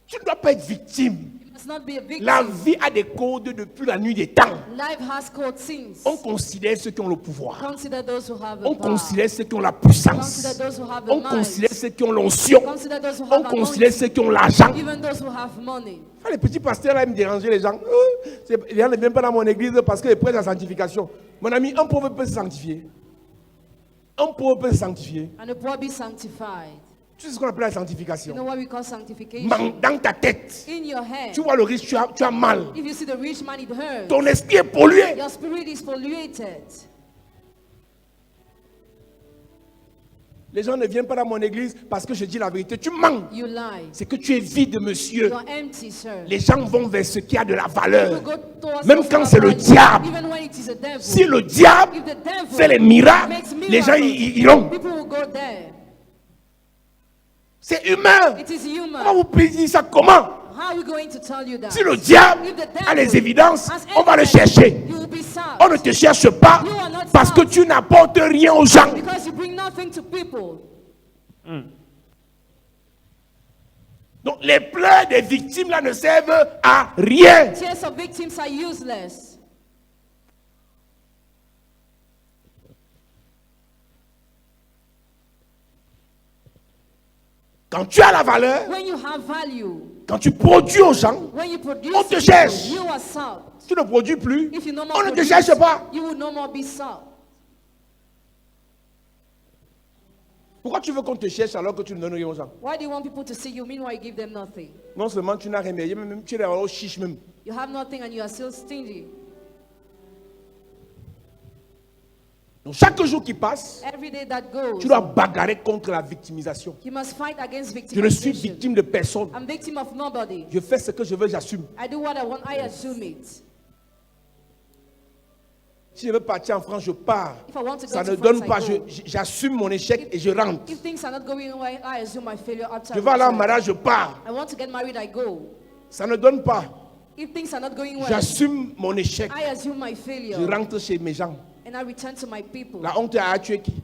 Tu ne dois pas être victime. You must not be a victim. La vie a des codes depuis la nuit des temps. Life has code since. On considère ceux qui ont le pouvoir. Consider those who have the On power. considère ceux qui ont la puissance. Consider those who have the On might. considère ceux qui ont l'onction. Consider those who On have considère anointing. ceux qui ont l'argent. Even those who have money. Les petits pasteurs là, ils me dérangeaient les gens. Les gens ne viennent pas dans mon église parce qu'ils prêtent la sanctification. Mon ami, un pauvre peut se sanctifier. Un pauvre peut se sanctifier. And the poor be sanctified. Tu sais ce qu'on appelle la You sanctification? know what we call sanctification? Dans ta tête, In your head. tu vois le risque, tu as mal. If you see the rich man, it hurts. Ton esprit est pollué. Your spirit is polluted. Les gens ne viennent pas dans mon église parce que je dis la vérité. Tu mens. You lie. C'est que tu es vide, monsieur. You are empty, sir. Les gens vont vers ce qui a de la valeur. You go towards Même those quand who c'est have le value. diable. Even when it is a devil. Si le diable If the devil fait les miracles, makes miracles, les gens ils iront. people will go there. C'est humain. It is human. On va vous dire ça comment? How are we going to tell you that? Si le diable If the devil a les évidences, has on va le evidence, chercher. You will be served. On ne te cherche pas You are not parce que served. tu n'apportes rien aux gens. Because you bring nothing to people. Donc les pleurs des victimes là ne servent à rien. Tears of victims are useless. Quand tu as la valeur, When you have value, quand tu produis aux gens, when you produce on te people, cherche. you are sought. tu ne produis plus, If you no more on ne te produce, cherche pas. you will no more be sought. Pourquoi tu veux qu'on te cherche alors que tu ne donnes rien aux gens? Why do you want people to see you? Meanwhile, you give them nothing. Non seulement tu n'as rien, mais même tu es au chiche même. You have nothing and you are still stingy. Donc chaque jour qui passe, Every day that goes, tu dois bagarrer contre la victimisation. you must fight against Je ne suis victimization. victime de personne. I'm victim of nobody. Je fais ce que je veux, j'assume. I do what I want, I assume it. Si je veux partir en France, je pars. If I want to go Ça to ne France, donne I pas. go. J'assume mon échec et je rentre. If things are not going well, I assume my failure after Je I vais aller en return. mariage, je pars. I want to get married, I go. Ça ne donne pas. If things are not going well, J'assume mon échec. I assume my Je failure. rentre chez mes gens. And I return to my people. La honte a tué qui?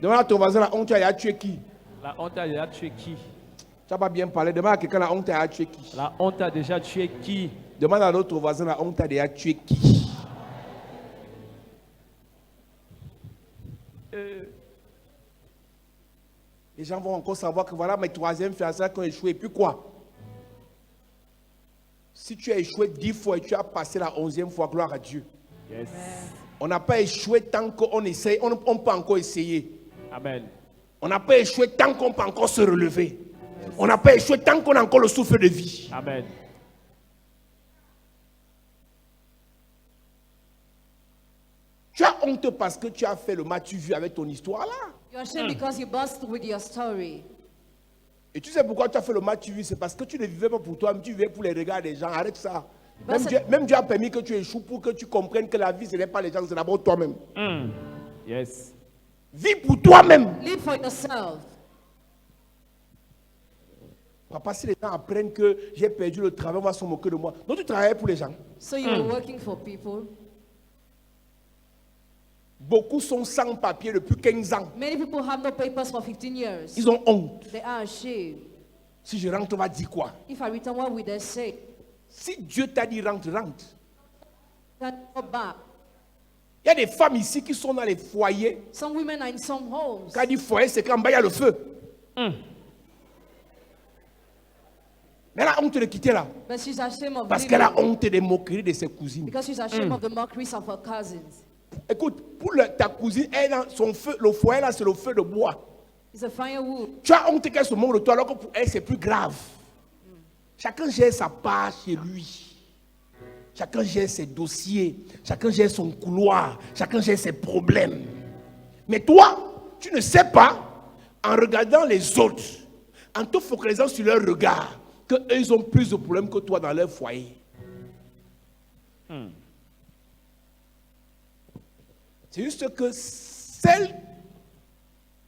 Demande à ton voisin, la honte a tué qui? La honte a déjà tué qui? Tu n'as pas bien parlé. Demande à quelqu'un, la honte a tué qui? La honte a déjà tué qui? Demande à l'autre voisin, la honte a déjà tué qui? Les gens vont encore savoir que voilà mes troisièmes fiançailles qui ont échoué. Et puis quoi? Si tu as échoué 10 fois et tu as passé la 11e fois, gloire à Dieu. Yes. On n'a pas échoué tant qu'on essaye, on peut encore essayer. Amen. On n'a pas échoué tant qu'on peut encore se relever. On n'a pas échoué tant qu'on a encore le souffle de vie. Amen. Tu as honte parce que tu as fait le match vu avec ton histoire là. You are ashamed because you burst with your story. Et tu sais pourquoi tu as fait le match vu? C'est parce que tu ne vivais pas pour toi, mais tu vivais pour les regards des gens. Arrête ça. Ben, Même Dieu a permis que tu échoues pour que tu comprennes que la vie, ce n'est pas les gens, c'est d'abord toi-même. Yes. Vis pour toi-même. Live for yourself. Papa, si les gens apprennent que j'ai perdu le travail, on va se moquer de moi. Donc tu travaillais pour les gens. So you were working for people. Beaucoup sont sans papier depuis 15 ans. Many people have no papers for 15 years. Ils ont honte. They are ashamed. Si je rentre, on va dire quoi? If I return, what will they say? Si Dieu t'a dit rentre, rentre. Can't go back. Il y a des femmes ici qui sont dans les foyers. Some women are in some homes. Quand il dit foyer, c'est qu'en bas, il y a le feu. Mais elle a honte de quitter là. But she's ashamed of Parce qu'elle a leaving. honte des moqueries de ses cousines. Because she's ashamed of the mockeries of her cousins. Écoute, pour ta cousine, elle a son feu, le foyer là, c'est le feu de bois. It's a firewood. Tu as honte qu'elle se moque de toi, alors que pour elle, c'est plus grave. Chacun gère sa part chez lui. Chacun gère ses dossiers. Chacun gère son couloir. Chacun gère ses problèmes. Mais toi, tu ne sais pas, en regardant les autres, en te focalisant sur leur regard, qu'eux, ils ont plus de problèmes que toi dans leur foyer. C'est juste que celle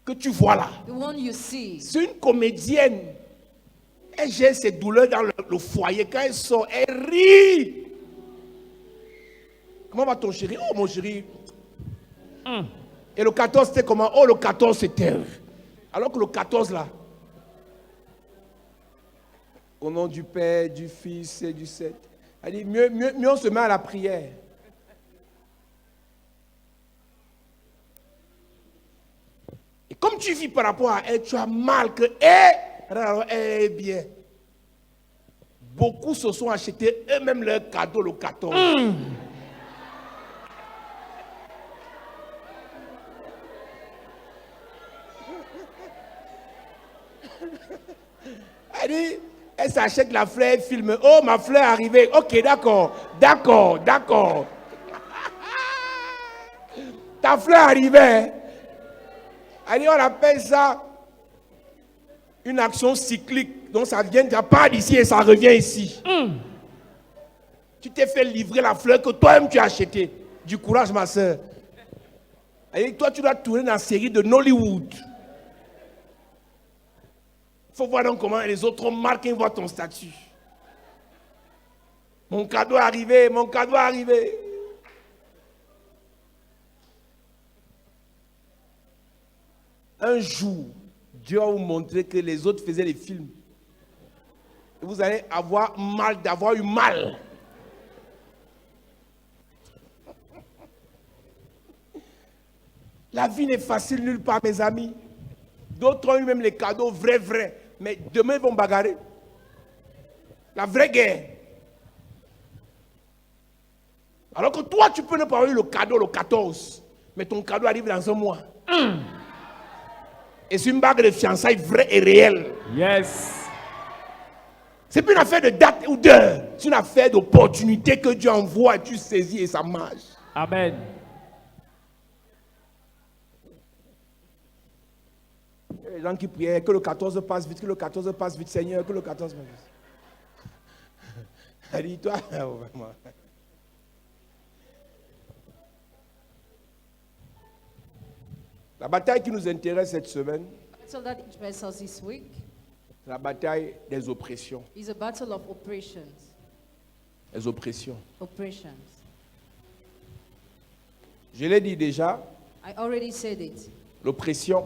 que tu vois là, The one you see. c'est une comédienne. Elle gère ses douleurs dans le foyer. Quand elle sort, elle rit. Comment va ton chéri? Oh, mon chéri. Et le 14, c'était comment? Oh, le 14, c'était. Alors que le 14, là, au nom du Père, du Fils et du Saint. Elle dit, mieux on se met à la prière. Et comme tu vis par rapport à elle, tu as mal que elle est bien. Beaucoup se sont achetés eux-mêmes leur cadeau le 14. Elle dit, elle s'achète la fleur, elle filme. Oh, ma fleur est arrivée. Ok, d'accord, d'accord, d'accord. Ta fleur est arrivée. Elle dit, on appelle ça une action cyclique. Donc ça vient, ça part d'ici et ça revient ici. Tu t'es fait livrer la fleur que toi-même tu as achetée. Du courage, ma soeur. Elle dit, toi, tu dois tourner dans la série de Nollywood. Il faut voir donc comment les autres ont marqué, voient ton statut. Mon cadeau est arrivé, mon cadeau est arrivé. Un jour, Dieu va vous montrer que les autres faisaient les films. Et vous allez avoir mal d'avoir eu mal. La vie n'est facile nulle part, mes amis. D'autres ont eu même les cadeaux vrais. Mais demain, ils vont bagarrer. La vraie guerre. Alors que toi, tu peux ne pas avoir eu le cadeau le 14. Mais ton cadeau arrive dans un mois. Et c'est une bague de fiançailles vraie et réelle. Yes. C'est plus une affaire de date ou d'heure. C'est une affaire d'opportunité que Dieu envoie et tu saisis et ça marche. Amen. Les gens qui priaient, que le 14 passe vite, que le 14 passe vite, Seigneur, que le 14 passe vite. Elle dit, toi, vraiment. bataille qui nous intéresse cette semaine, So that interests us this week c'est la bataille des oppressions. is a battle of oppressions. Les oppressions. Oppressions. Je l'ai dit déjà, I already said it. l'oppression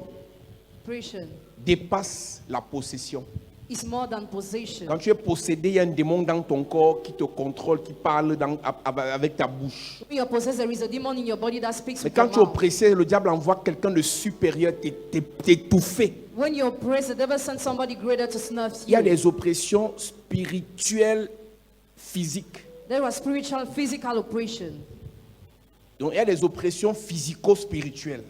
Oppression dépasse la possession. is more than possession. Quand tu es possédé, il y a un démon dans ton corps qui te contrôle, qui parle avec ta bouche. When you're possessed, there is a demon in your body that speaks Mais with quand your tu es mouth. oppressé, le diable envoie quelqu'un de supérieur t'étouffer. When you're oppressed, the devil sends somebody greater to snuff Il y a you. des oppressions spirituelles, physiques. There are spiritual, physical oppression. Donc il y a des oppressions physico-spirituelles.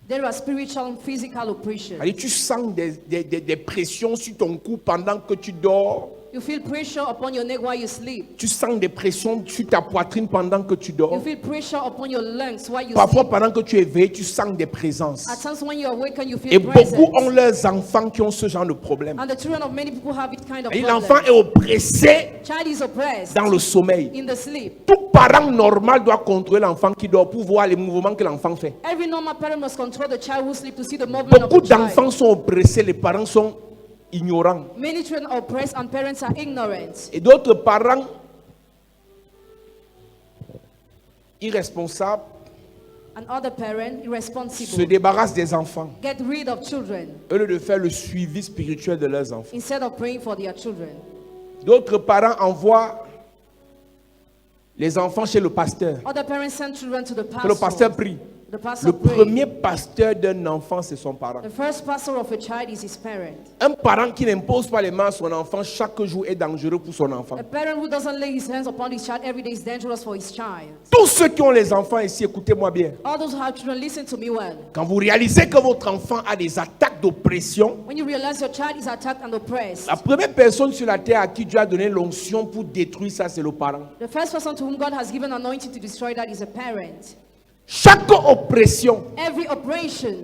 There are spiritual, physical oppression. C'est-à-dire, tu sens des pressions sur ton cou pendant que tu dors. You feel pressure upon your neck while you sleep. Tu sens des pressions sur ta poitrine pendant que tu You dors. feel pressure upon your lungs while you Parfois, sleep. pendant que tu es éveillé, tu sens des présences. At times when you awaken, you Et feel beaucoup present. ont leurs enfants qui ont ce genre de problème. And the children of many people have it kind of Et problem. l'enfant est oppressé Child is oppressed dans le sommeil. in the sleep. Tout parent normal doit contrôler l'enfant qui dort pour voir les mouvements que l'enfant fait. Every normal parent must control the child who sleep to see the movement of Beaucoup the child. d'enfants sont oppressés, les parents sont ignorants. Many children are oppressed and parents are ignorant. Et d'autres parents irresponsables And other parents, se irresponsible, débarrassent des enfants get rid of children au lieu de faire le suivi spirituel de leurs enfants. instead of praying for their children. D'autres parents envoient les enfants chez le pasteur. Other parents send children to the Que le pasteur pastor. prie. The pastor Le prays. premier pasteur d'un enfant, c'est son parent. The first pastor of a child is his parent. Un parent qui n'impose pas les mains à son enfant chaque jour est dangereux pour son enfant. A parent who doesn't lay his hands upon his child every day is dangerous for his child. Tous ceux qui ont les enfants ici, écoutez-moi bien. All those who have children, listen to me well. Quand vous réalisez que votre enfant a des attaques d'oppression, When you realize your child is attacked and oppressed, la première personne sur la terre à qui Dieu a donné l'onction pour détruire ça, c'est le parent. the first person to whom God has given anointing to destroy that is a parent. Chaque oppression Every oppression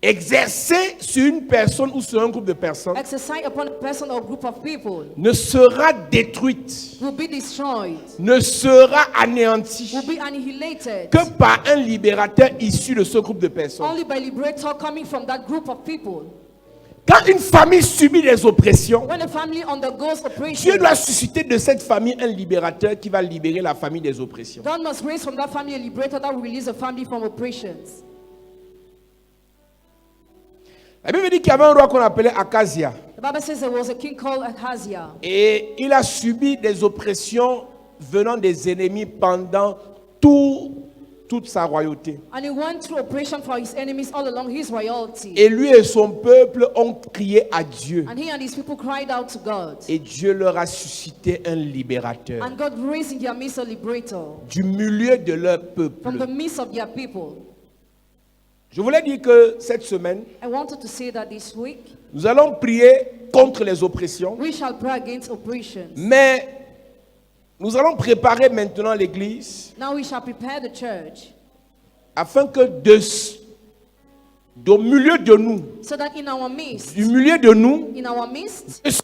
exercée sur une personne ou sur un groupe de personnes exercised upon a person or group of people ne sera détruite, will be destroyed, ne sera anéantie will be annihilated que par un libérateur issu de ce groupe de personnes. only by liberator coming from that group of people. Quand une famille subit des oppressions, When a family undergoes Dieu oppression, doit susciter de cette famille un libérateur qui va libérer la famille des oppressions. God must raise from that family a liberator that will release the family from oppressions. La Bible dit qu'il y avait un roi qu'on appelait Akazia. The Bible says there was a king called Ahaziah. Et il a subi des oppressions venant des ennemis pendant toute sa royauté. And he went through oppression for his enemies all along his royalty. Et lui et son peuple ont crié à Dieu. And he and his people cried out to God. Et Dieu leur a suscité un libérateur And God raised in their midst a liberator du milieu de leur from the peuple. midst of their people. Je voulais dire que cette semaine, I wanted to say that this week nous allons prier contre les oppressions. we shall pray against oppressions. Mais nous allons préparer maintenant l'église Now we shall prepare the church afin que au milieu de nous, so that in our midst, du milieu de nous, Dieu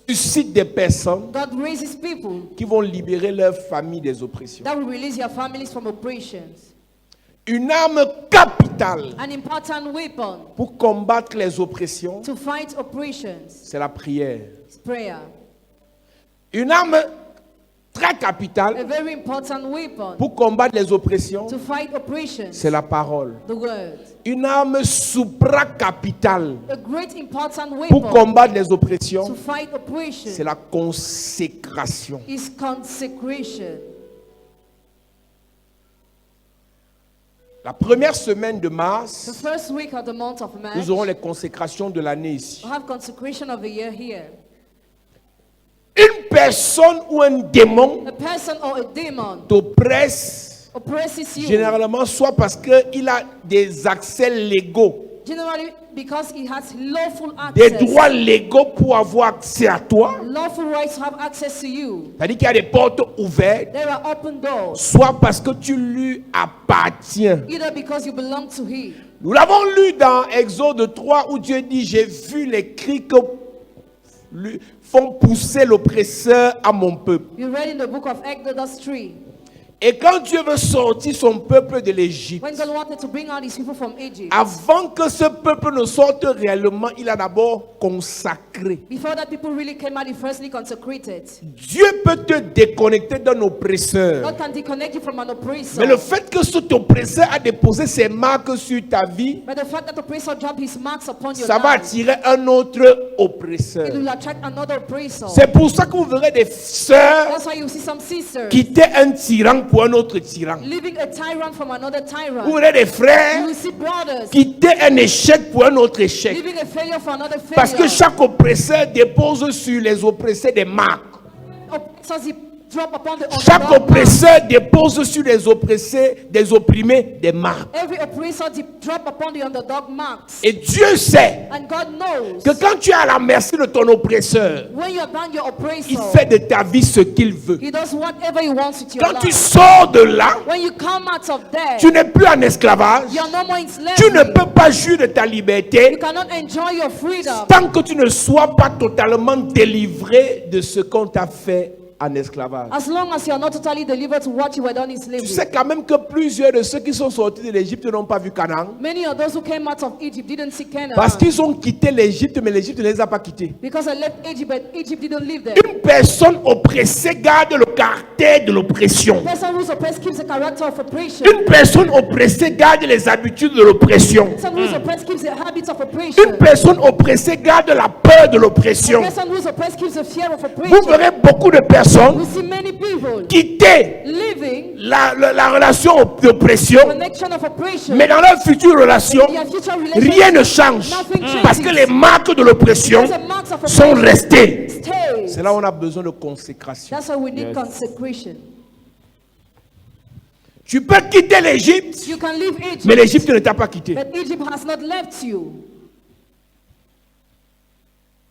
suscite des personnes God raises people qui vont libérer leur famille des oppressions. that will release their families from oppressions. Une arme capitale An important weapon pour combattre les oppressions, to fight oppressions c'est la prière. is prayer. Une arme très A capitale very important weapon pour combattre les oppressions, to fight oppressions, c'est la parole. the word. Une arme supracapitale A great important pour weapon combattre les to oppressions, fight c'est oppression la consécration. is consecration. La première semaine de The mars, first week of the month of March, nous aurons les consécrations de l'année ici. we'll have consecration of the year here. Une personne ou un démon A person or a demon t'oppresse oppresses you, généralement soit parce qu'il a des accès légaux, generally because he has lawful des access, droits légaux pour avoir accès à toi. lawful rights to have access to you. C'est-à-dire qu'il y a des portes ouvertes, There are open doors, soit parce que tu lui appartiens. either because you belong to him. Nous l'avons lu dans Exode 3 où Dieu dit, j'ai vu les cris que font pousser l'oppresseur à mon peuple. You read in the book of Exodus 3. Et quand Dieu veut sortir son peuple de l'Égypte, When God wanted to bring out his people from Egypt, avant que ce peuple ne sorte réellement, il a d'abord consacré. before that people really came out, he firstly consecrated. Dieu peut te déconnecter d'un oppresseur. God can disconnect you from an oppressor. Mais le fait que cet oppresseur a déposé ses marques sur ta vie, But the fact that the oppressor dropped his marks upon your ça va life, attirer un autre oppresseur. it will attract another oppressor. C'est pour ça que vous verrez des sœurs That's why you see some sisters quitter un tyran pour un autre tyran. leaving a tyrant from another tyrant. Vous verrez des You frères will see brothers quitter un échec pour un autre échec. leaving a failure for another failure. Parce que chaque oppresseur dépose sur les oppressés des marques. Oppressors, he drop upon the Chaque underdog oppresseur dépose sur les oppressés, des opprimés, des marques. mark. Every oppressor drop upon the underdog marks. Et Dieu sait And God knows que quand tu es à la merci de ton oppresseur, when you abandon your il oppressor, fait de ta vie ce qu'il veut. he does whatever he wants with your Quand tu life. sors de là, When you come out of there, tu n'es plus en esclavage. you're no more in Tu ne slavery. peux pas jouir de ta You liberté cannot enjoy your freedom tant que tu ne sois pas totalement délivré de ce qu'on t'a fait en esclavage. as long as you are not totally delivered to what you were done in Tu slavery. sais quand même que plusieurs de ceux qui sont sortis de l'Égypte n'ont pas vu Canaan. Many of those who came out of Egypt didn't see Canaan Parce qu'ils ont quitté l'Égypte, mais l'Égypte ne les a pas quittés. because they left Egypt, but Egypt didn't live there. Une personne oppressée garde le caractère de l'oppression. The person who's oppressed keeps the character of oppression. Une personne oppressée garde les habitudes de l'oppression. The person who's oppressed keeps the habits of oppression. Une personne oppressée garde la peur de The l'oppression. person who's oppressed keeps the fear of Vous oppression. verrez beaucoup de personnes We see many people quitter living la relation d'oppression, connection of oppression. mais dans leur future relation, Their future relationship, rien ne change. nothing changes. Parce que les marques de l'oppression The marks of sont oppression restées. stay. C'est là où on a besoin de consécration. That's why we need Yes. consecration. Tu peux quitter l'Égypte, You can leave Egypt, mais l'Égypte ne t'a pas quitté. but Egypt has not left you.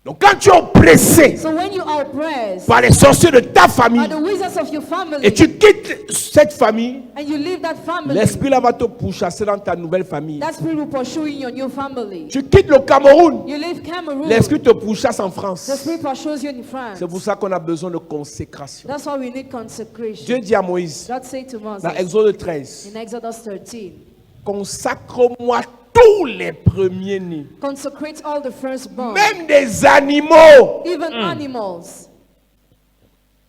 Donc quand tu es oppressé So when you are oppressed par les sorciers de ta by famille the wizards of your family et tu quittes cette famille, and you leave that family, l'esprit là va te pourchasser dans ta nouvelle famille. that spirit will pursue in your new family. Tu quittes le Cameroun, You leave Cameroon, l'esprit te pourchasse en the France. spirit pursues you in France. C'est pour ça qu'on a besoin de consécration. That's why we need consecration. Dieu dit à Moïse, God said to Moses dans Exode 13, in Exodus 13, consacre-moi tous les premiers-nés, consecrate all the firstborn, même des animaux. even animals.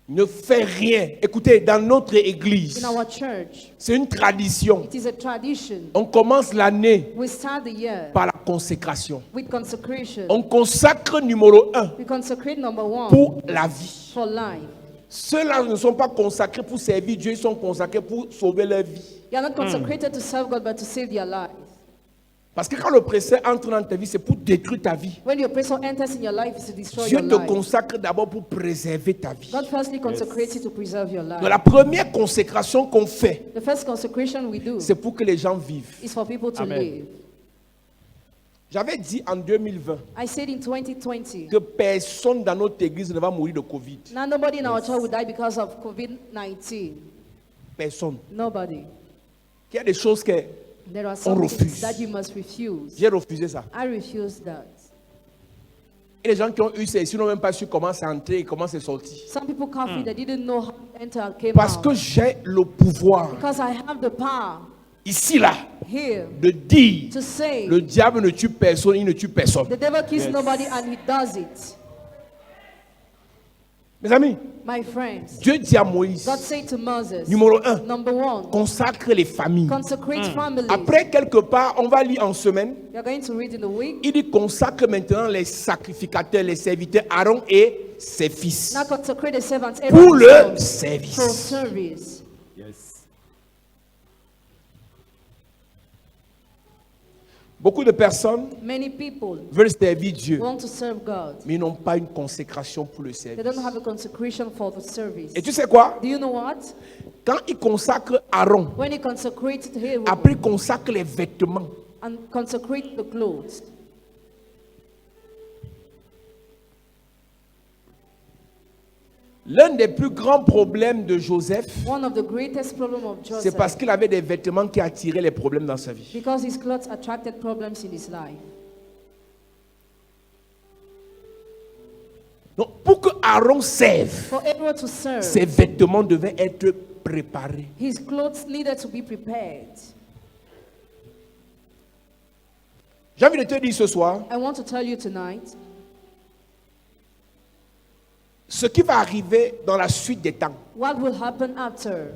Ne fais rien. Écoutez, dans notre église, In our church, c'est une tradition. it is a tradition. On commence l'année We start the year par la consécration. with consecration. On consacre numéro 1 We consecrate number one pour la vie. for life. Ceux-là ne sont pas consacrés pour servir Dieu, ils sont consacrés pour sauver leur vie. You are not consecrated to serve God, but to save their life. Parce que quand l'oppresseur entre dans ta vie, c'est pour détruire ta vie. When the oppressor enters in your life, it's to destroy Dieu your te life. consacre d'abord pour préserver ta vie. God firstly consecrates you to preserve your life. Donc la première consécration qu'on fait, The first consecration we do c'est pour que les gens vivent. is for people to Amen. live. J'avais dit en 2020 I said in 2020, que personne dans notre église ne va mourir de Covid. now nobody in our church will die because of COVID-19. Personne. Nobody. Il y a des choses que There are some refuse. things that you must refuse. j'ai refusé ça. I refuse that. Et les gens qui ont eu ça ici n'ont même pas su comment c'est entré et comment c'est sorti. Some people coffee they didn't know how to enter and came Parce out. que j'ai le pouvoir, Because I have the power ici là, here de dire to say le diable ne tue personne, il ne tue personne. the devil kills nobody and he does it. Mes amis, My friends, Dieu dit à Moïse, God said to Moses, numéro 1, number one, consacre les familles. consecrate families. Après, quelque part, on va lire en semaine, You're going to read in the week. il dit consacre maintenant les sacrificateurs, les serviteurs, Aaron et ses fils, Now consecrate the servants pour Aaron's le sons for service. service. Yes. Beaucoup de personnes Many people veulent servir Dieu, want to serve God. mais ils n'ont pas une consécration pour le They service. don't have a consecration for the service. Et tu sais quoi? Do you know what? Quand il consacre Aaron, When he consecrated him après il consacre les vêtements, and consecrate the clothes. l'un des plus grands problèmes de Joseph, One of the greatest problems of c'est Joseph, parce qu'il avait des vêtements qui attiraient les problèmes dans sa vie. because his clothes attracted problems in his life. Donc, pour que Aaron serve, For Aaron to serve, ses vêtements devaient être préparé. His clothes needed to be prepared. J'ai envie de te dire ce soir, I want to tell you tonight, ce qui va arriver dans la suite des temps. what will happen after.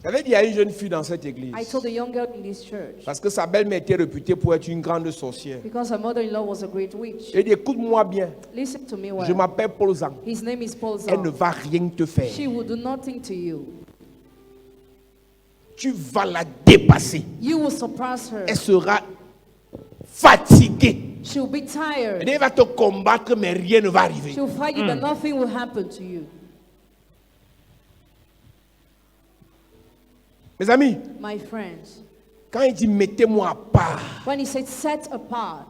J'avais dit à une jeune fille dans cette I église, told a young girl in this church, parce que sa belle-mère était réputée pour être une grande sorcière. because her mother-in-law was a great witch. J'ai dit, écoute-moi bien, Listen to me je well. m'appelle Paul Zang. His name is Paul Elle ne Zong. va rien te faire. She will do nothing to you. Tu vas la dépasser. You will surpass her. Elle sera fatiguée. She'll be tired. Elle va te combattre, mais rien ne va arriver. She'll fight you, but nothing will happen to you. Mes amis, My friends, quand il dit mettez-moi à part, when he said set apart,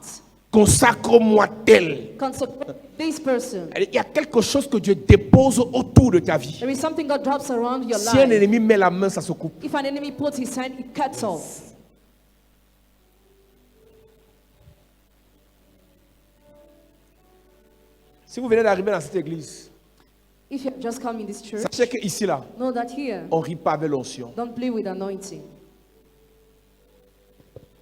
consacre-moi tel, consecrate this person, il y a quelque chose que Dieu dépose autour de ta vie. there is something God drops around your Si un life. ennemi met la main, ça se coupe. If an enemy puts his hand, it cuts off. Si vous venez d'arriver dans cette église, If you have just come in this church, sachez qu'ici, là, know that here, on ne rit pas avec l'onction. don't play with anointing.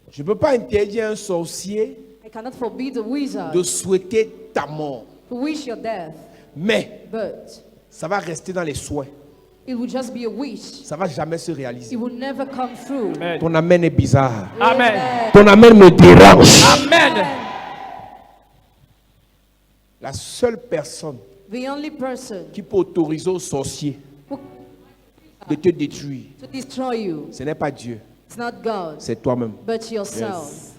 Je ne peux pas interdire à un sorcier I cannot forbid a wizard de souhaiter ta mort. to wish your death, Mais but ça va rester dans les souhaits. it will just be a wish. Ça ne va jamais se réaliser. It will never come through. Amen. Ton amen est bizarre. Amen. Ton amen me dérange. Amen. La seule personne The only person qui peut autoriser aux sorciers who de te détruire, to destroy you, ce n'est pas Dieu, it's not God, c'est toi-même. but yourself.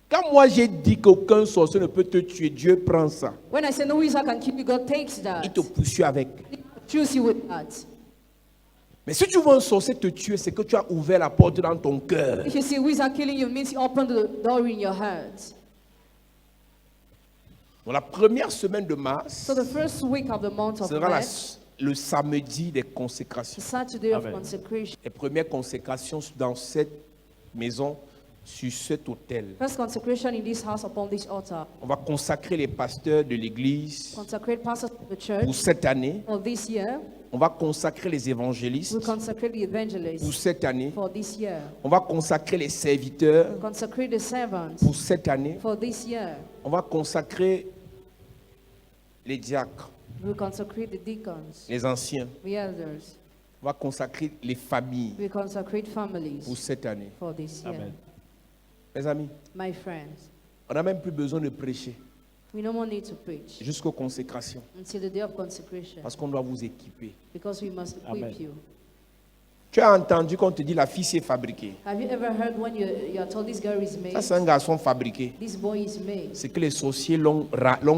Quand moi j'ai dit qu'aucun sorcier ne peut te tuer, Dieu prend ça. When I say no wizard can kill you, God takes that. Il te poursuit avec. He choose you with that. Mais si tu vois un sorcier te tuer, c'est que tu as ouvert la porte dans ton cœur. If you see a wizard killing you, it means you opened the door in your heart. Dans la première semaine de mars, So the first week of the month of sera March, le samedi des the consécrations. Saturday of Amen. consecration. Les premières consécrations dans cette maison, sur cet autel. First consecration in this house upon this altar. On va consacrer les pasteurs de l'église Consecrate pastors of the pour church cette année. for this year. On va consacrer les We évangélistes consecrate the pour evangelists cette année. for this year. On va consacrer les serviteurs Consecrate the servants pour cette année. for this year. On va consacrer les diacres, We consecrate the deacons, les anciens. the elders. On va consacrer les familles We consecrate pour families cette année. for this year. Amen. Mes amis, My friends, on n'a même plus besoin de prêcher we no more need to preach jusqu'aux consécrations until the day of consecration parce qu'on doit vous équiper. because we must equip Amen. you. Tu as entendu qu'on te dit la fille s'est fabriquée. Have you ever heard when you are told this girl is made, Ça, c'est un garçon fabriqué. this boy is made? C'est que les sorciers l'ont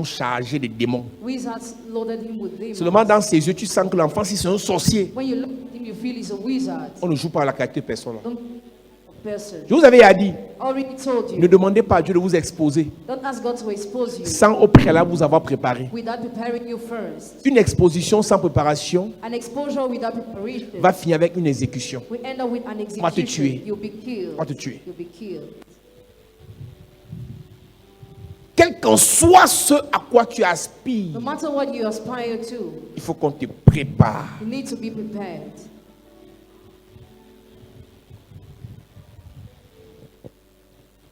chargé de démons. Wizards loaded him with demons. Seulement dans ses yeux, tu sens que l'enfant, si c'est un sorcier, When you look at him, you feel he's a wizard. on ne joue pas à la qualité personnelle. Don't person. Je vous avais dit, Already told ne you. demandez pas à Dieu de vous exposer Don't ask God to expose you sans au préalable vous avoir préparé. without preparing you first. Une exposition sans préparation An exposure without preparation va finir avec une exécution. will end up with an On va te execution. tuer. You'll be killed. On va te tuer. You'll be killed. Quel qu'en soit ce à quoi tu aspires, No matter what you aspire to, il faut qu'on te prépare. you need to be prepared.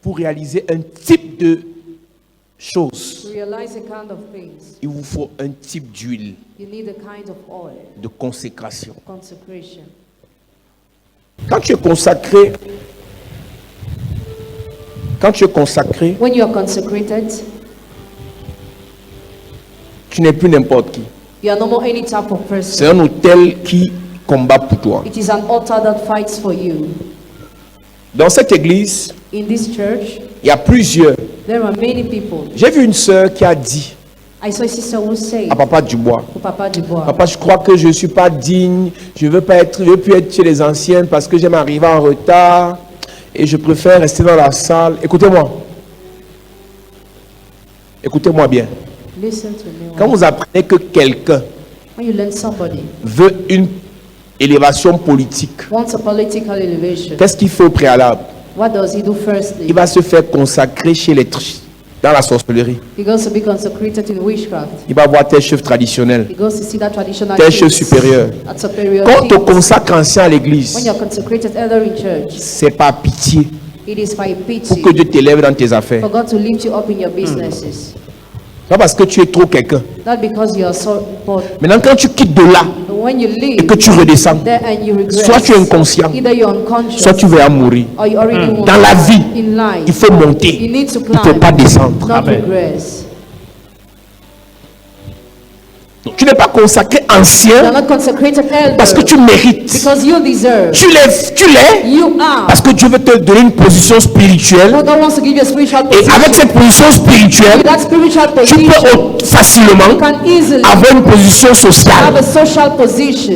Pour réaliser un type de choses, To realize a kind of things, il vous faut un type d'huile, you need a kind of oil, de consécration. consecration. Quand tu es consacré, When you are consecrated, tu n'es plus n'importe qui. you are no more any type of C'est person. un autel qui combat pour toi. It is an altar that fights for you. Dans cette église, In this church, il y a plusieurs. there are many people. J'ai vu une sœur qui a dit I saw a sister who say à Papa Dubois, to Papa Dubois, Papa, je crois que je ne suis pas digne, je veux plus être chez les anciennes parce que j'aime arriver en retard et je préfère rester dans la salle. Écoutez-moi. Écoutez-moi bien. listen to me. Quand vous apprenez que quelqu'un When you learn somebody veut une élévation politique, wants a political elevation, qu'est-ce qu'il fait au préalable? what does he do Il firstly? va se faire consacrer chez dans la sorcellerie. He goes to be consecrated in witchcraft. Il va voir tes chefs traditionnels, He goes to see that traditional tes chefs chiefs supérieurs. at superior Quand on te chiefs. consacre ancien à When l'église, you're consecrated elder in church, c'est par pitié it is by pour pity que Dieu t'élève dans tes affaires. for God to lift you up in your businesses. Pas parce que tu es trop quelqu'un. Not because you are so poor. Maintenant, quand tu quittes de là But when you et leave que tu redescends, there and you regret, soit tu es inconscient, either you're unconscious soit tu vas mourir. or you already won't Dans la vie, in life. il faut monter, You need to il ne faut climb, pas descendre. not Amen. regress. Donc, tu n'es pas consacré You are ancien not consecrated elder parce que tu mérites. because you deserve. Tu l'es You are. parce que Dieu veut te donner une position spirituelle. God wants to give you a spiritual Et position. avec cette position spirituelle, With that spiritual tu position, peux facilement you can easily avoir une position have sociale. a social position.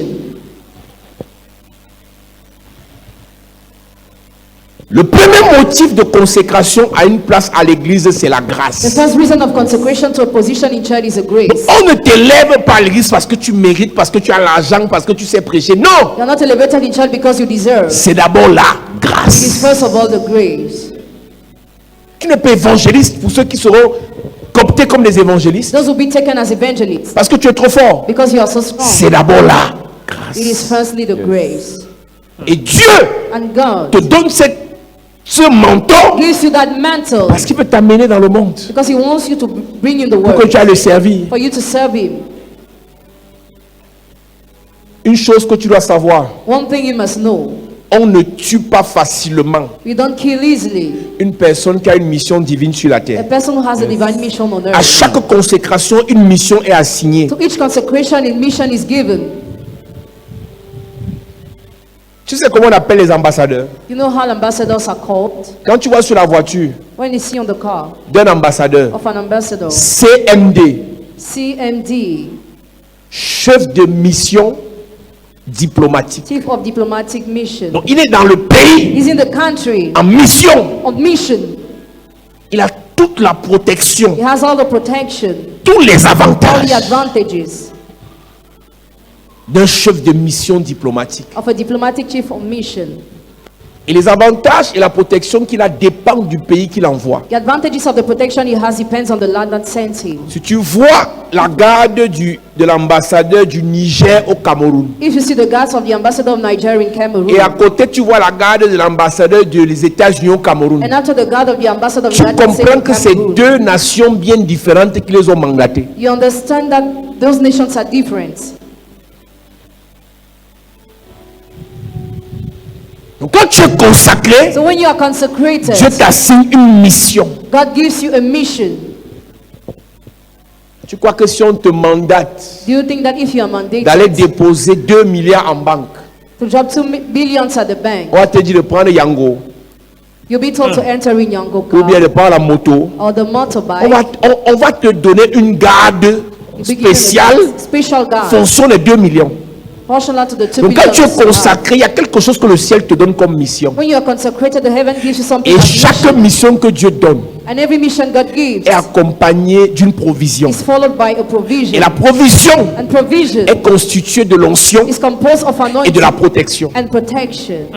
Le premier motif de consécration à une place à l'église, c'est la The grâce. first reason of consecration to a position in church is a grace. On ne t'élève pas à l'église parce que tu mérites, parce que tu as l'argent, parce que tu sais prêcher. Non, You're not elevated in church because you deserve. c'est d'abord la It is grâce. first of all the grace. Tu n'es pas évangéliste pour ceux qui seront cooptés comme des évangélistes Those will be taken as evangelists parce que tu es trop fort. because you are so strong. C'est d'abord la It is grâce. firstly the grace. Et Dieu And God te donne ce manteau gives you that mantle parce qu'il peut t'amener dans le monde because He wants you to bring in the pour que word, tu ailles le servir. for you to serve Him. Une chose que tu dois savoir, One thing you must know, on ne tue pas facilement you don't kill easily une personne qui a une mission divine sur la a terre. person who has a divine mission on À earth. chaque consécration, une mission est assignée. To each consecration a mission is given. Tu sais comment on appelle les ambassadeurs? You know how ambassadors are called? Quand tu vois sur la voiture When you see on the car d'un ambassadeur, of an ambassador, CMD, CMD, chef de mission diplomatique. Chief of Diplomatic Mission. Donc il est dans le pays He's in the country en mission. on mission. Il a toute la protection, He has all the protection, tous les all the avantages advantages d'un chef de mission diplomatique. of a diplomatic chief on mission. Et les avantages et la protection qu'il a dépendent du pays qu'il envoie. The advantages of the protection he has depends on the land that sends him. Si tu vois la garde de l'ambassadeur du Niger au Cameroun, If you see the guards of the ambassador of Nigeria in Cameroon, et à côté tu vois la garde de l'ambassadeur des États-Unis au Cameroun, and after the guard of the ambassador of tu the United States comprends in que c'est Cameroon, deux nations bien différentes qui les ont mandatées. you understand that those nations are different. Donc quand tu es consacré, So when you are consecrated, Dieu t'assigne une mission. God gives you a mission. Tu crois que si on te mandate Do you think that if you are d'aller mandated déposer 2 milliards en banque, to drop 2 billions at the bank, on va te dire de prendre Yango you'll be told to enter in Yango ou bien car de prendre la moto, or the on motorbike. va, on va te donner une garde You'll be given a spéciale special guard, fonction des 2 millions. proportional to the 2 Donc quand tu es billions. consacré, il y a quelque chose que le ciel te donne comme mission. When you are consecrated, the heaven gives you something Et as chaque mission. mission que Dieu donne And every mission God gives est accompagnée d'une provision. is followed by a Et provision. la provision And provision est constituée de l'onction is composed of et de anointing la protection. and protection.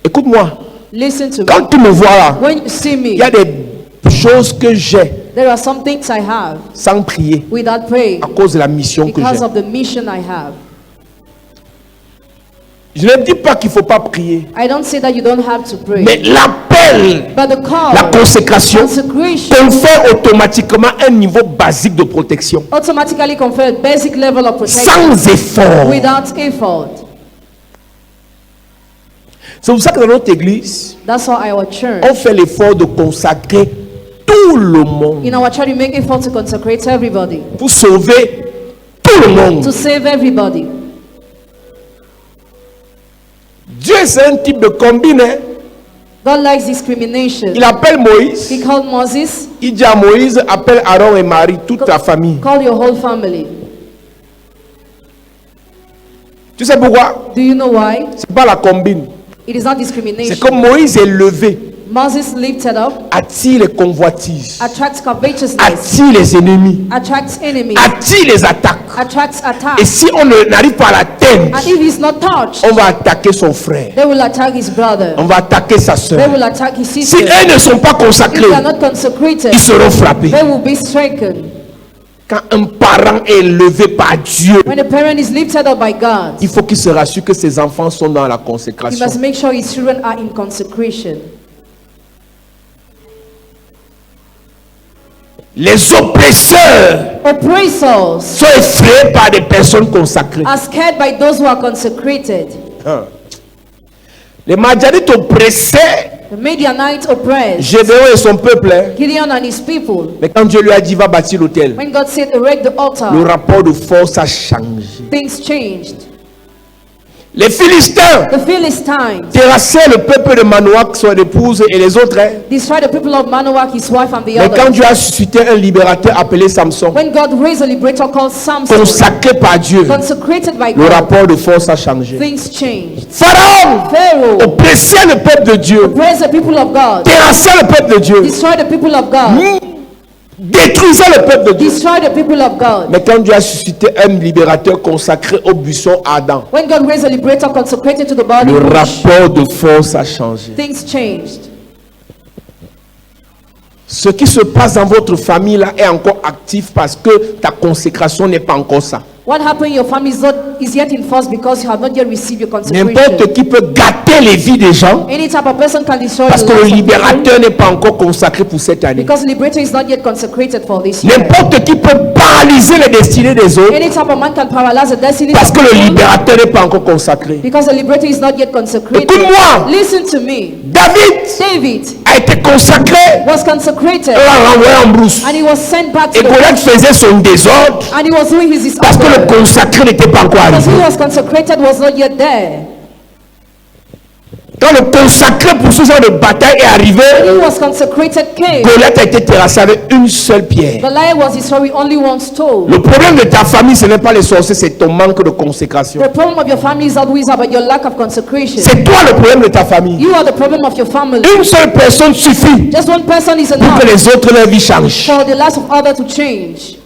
Écoute-moi, Listen to me. quand tu me vois là, When you see il y a me, des choses que j'ai there are some things I have sans prier without praying à cause de la mission que because j'ai. of the mission I have. Je ne dis pas qu'il ne faut pas prier, I don't say that you don't have to pray, mais l'appel, but the call, la consécration consecration, confère automatiquement un niveau basique de protection, automatically confer a basic level of protection sans effort. without effort. C'est pour ça que dans notre église, That's why our church, on fait l'effort de consacrer tout le monde in our church, we make effort to consecrate everybody, pour sauver tout le monde. to save everybody. Dieu, c'est un type de combine. Hein. God likes discrimination. Il appelle Moïse. He called Moses, Il dit à Moïse, appelle Aaron et Marie, toute ta famille. call your whole family. Tu sais pourquoi? Do you know why? C'est pas la combine. It is not C'est discrimination. que Moïse est levé Moses lifted up, attire les convoitises, attracts covetousness, attire les ennemis, attracts enemies, attire les attaques. attracts Et attacks. si on n'arrive pas à l'atteindre, And if he's not touched, on va attaquer son frère, they will attack his brother. on va attaquer sa They soeur. will attack his Si sister. eux ne sont pas If consacrés, they are not consecrated, ils seront frappés. they will be stricken. Quand un parent est élevé par Dieu, When a parent is lifted up by God, il faut qu'il se rassure que ses enfants sont dans la he consécration. must make sure his children are in consecration. Les oppresseurs Oppressors sont effrayés par des personnes consacrées. are scared by those who are consecrated. Les Madianites oppressaient The Midianites oppressed Gédéon et son peuple. Gideon and his people. Mais quand Dieu lui a dit va bâtir l'autel, When God said erect the le altar, rapport de force a changé. things changed. Les Philistins The Philistines terrassaient le peuple de Manoach, son épouse et les autres. destroyed the people of Manoach, his wife, and the Mais quand others. Dieu a suscité un libérateur appelé Samson, When God raised a liberator called Samson, consacré par Dieu, consecrated by le God, rapport de force a changé. things changed. Pharaon Pharaoh oppressait le peuple de Dieu, praised the people of God, terrassait le peuple de Dieu, destroyed the people of God, détruisait le peuple de Dieu. destroyed the people of God. Mais quand Dieu a suscité un libérateur consacré au buisson ardent, When God raised a liberator consecrated to the body, le bush, rapport de force a changé. things changed. Ce qui se passe dans votre famille là est encore actif parce que ta consécration n'est pas encore ça. What happened in your family is yet in force because you have not yet received your consecration. N'importe qui peut gâter les vies des gens Any type of person can destroy parce the que le lives of people libérateur n'est pas encore consacré pour cette année. because the liberator is not yet consecrated for this year. N'importe qui peut paralyser les destinées des autres Any type of man can paralyze the destiny parce of que le people libérateur n'est pas encore consacré. because the liberator is not yet consecrated. Écoute-moi. Listen to me. David David a été consacré, was consecrated on l'a renvoyé en brousse. and he was sent back to Et the Goliath faisait son désordre and he was doing his parce que le disorder consacré n'était pas encore because arrivé. he was consecrated was not yet there. Quand le consacré pour ce genre de bataille est arrivé, He was consecrated king. Goliath a été terrassé avec une seule pierre. Goliath was destroyed with only one stone. Le problème de ta famille, ce n'est pas les sorciers, c'est ton manque de consécration. The problem of your family is always about your lack of consecration. C'est toi le problème de ta famille. You are the problem of your family. Une seule personne suffit Just one person is pour enough que les autres leur vie changent. for the lives of others to change.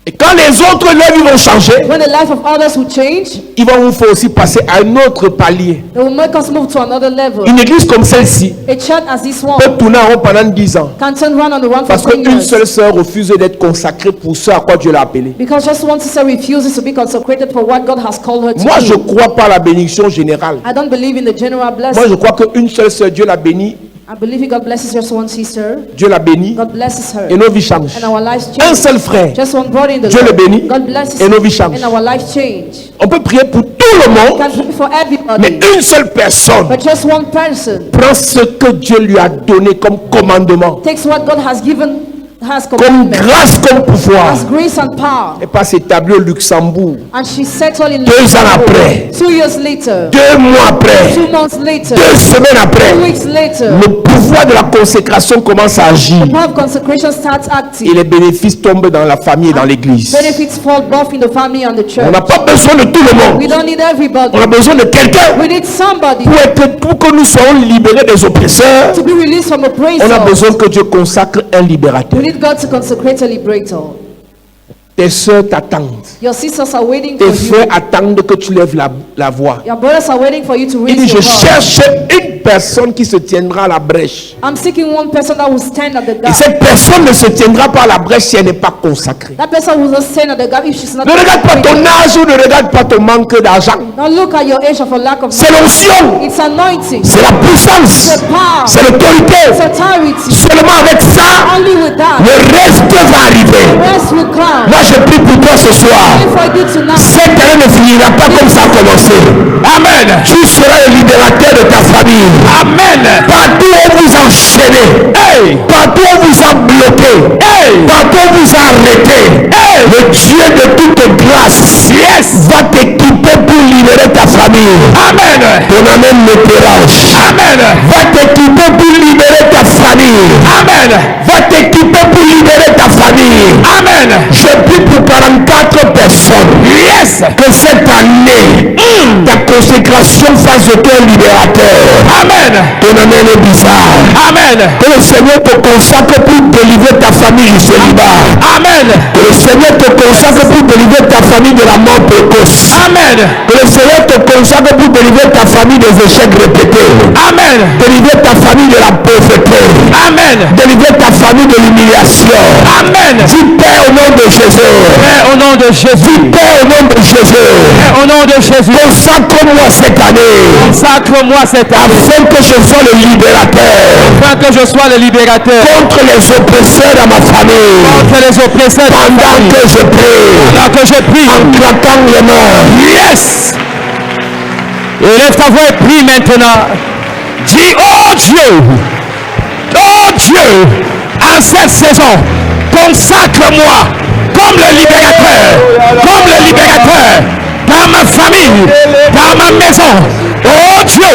Et quand les autres leur vie vont changer, When the life of others will change, ils vont vous faire aussi passer à un autre palier. they will make us move to another level. Une église comme celle-ci A church as this one peut tourner en rond pendant 10 ans. can turn round on the run for Parce 10 qu'une years. seule sœur refuse d'être consacrée pour ce à quoi Dieu l'a appelée. Because just one sister refuses to be consecrated for what God has called her to Moi, je do. crois pas à la bénédiction générale. I don't believe in the general Moi, blessing. je crois qu'une seule sœur, Dieu l'a bénie, I believe God blesses just one sister. Dieu l'a bénie, God blesses her. et nos vies changent. And our lives Un change. seul frère, Just one brother in the Dieu le Lord. bénit, God blesses et nos vies him. changent. And our lives change. On peut prier pour tout le monde, Can pray for mais everybody. une seule personne But just one person prend ce que Dieu lui a donné comme commandement, takes what God has given, has comme commandment, grâce, comme pouvoir, has grace and power. et pas s'établir au Luxembourg. And she settled in 2 ans après, 2 years later, 2 mois après, 2 months later, 2 semaines après, 2 weeks later, le pouvoir de la consécration commence à agir the power of consecration starts et acting. les bénéfices tombent dans la famille et dans l'église. Benefits fall both in the family and the On church. n'a pas besoin de tout le monde. We don't need everybody. On a besoin de quelqu'un We need somebody pour que nous soyons libérés des oppresseurs. to be released from On a oppressors. besoin que Dieu consacre un libérateur. We need God to consecrate a liberator. Tes soeurs t'attendent. Your sisters are waiting Tes for frères you. attendent que tu lèves la voix. Your brothers are waiting for you to Il raise dit, your je voice. cherche une personne qui se tiendra à la brèche. I'm seeking one person that will stand at the Et gap. cette personne ne se tiendra pas à la brèche si elle n'est pas consacrée. That person will not stand at the gap if she's not Ne regarde pas ton consecrated. âge ou ne regarde pas ton manque d'argent. Don't look at your age of a lack of C'est l'onction, It's anointing. c'est la puissance, The power. c'est l'autorité. It's authority. Seulement avec ça, Only with that, le reste va arriver. the rest will come. Moi, je prie pour toi ce soir. Pray for you tonight. Cette année ne finira pas comme ça a commencé. Amen. Tu seras le libérateur de ta famille. Amen. Partout où vous enchaînez, hey. Partout où vous en bloquez, hey. Partout où vous arrêtez, hey. Le Dieu de toute grâce, yes. Va t'équiper pour libérer ta famille. Amen. Ton amen me dérange. Amen. Va t'équiper pour libérer ta famille. Amen. Va t'équiper pour libérer ta famille. Amen. Je prie pour 44 personnes. Yes. Que cette année, ta consécration fasse de toi un libérateur. Amen. Ton amen est bizarre. Amen. Que le Seigneur te consacre pour délivrer ta famille du célibat. Amen. Que le Seigneur te consacre pour délivrer ta famille de la mort précoce. Amen. Que le Seigneur te consacre pour délivrer ta famille des échecs répétés. Amen. Délivrer ta famille de la pauvreté. Amen. Délivrer ta famille de l'humiliation. Amen. Dis Père au nom de Jésus. Père, au nom de Jésus. Père au nom de Jésus. Père, au nom de Jésus. Consacre-moi cette année. Consacre-moi cette année. Afin que je sois le libérateur. Afin que je sois le libérateur. Contre les oppresseurs dans ma famille. Contre les oppresseurs. Pendant que je prie. Pendant que je prie. En claquant les mains. Yes. Élève ta voix et prie maintenant. Dis, oh Dieu, en cette saison, consacre-moi comme le libérateur, dans ma famille, dans ma maison. Oh Dieu,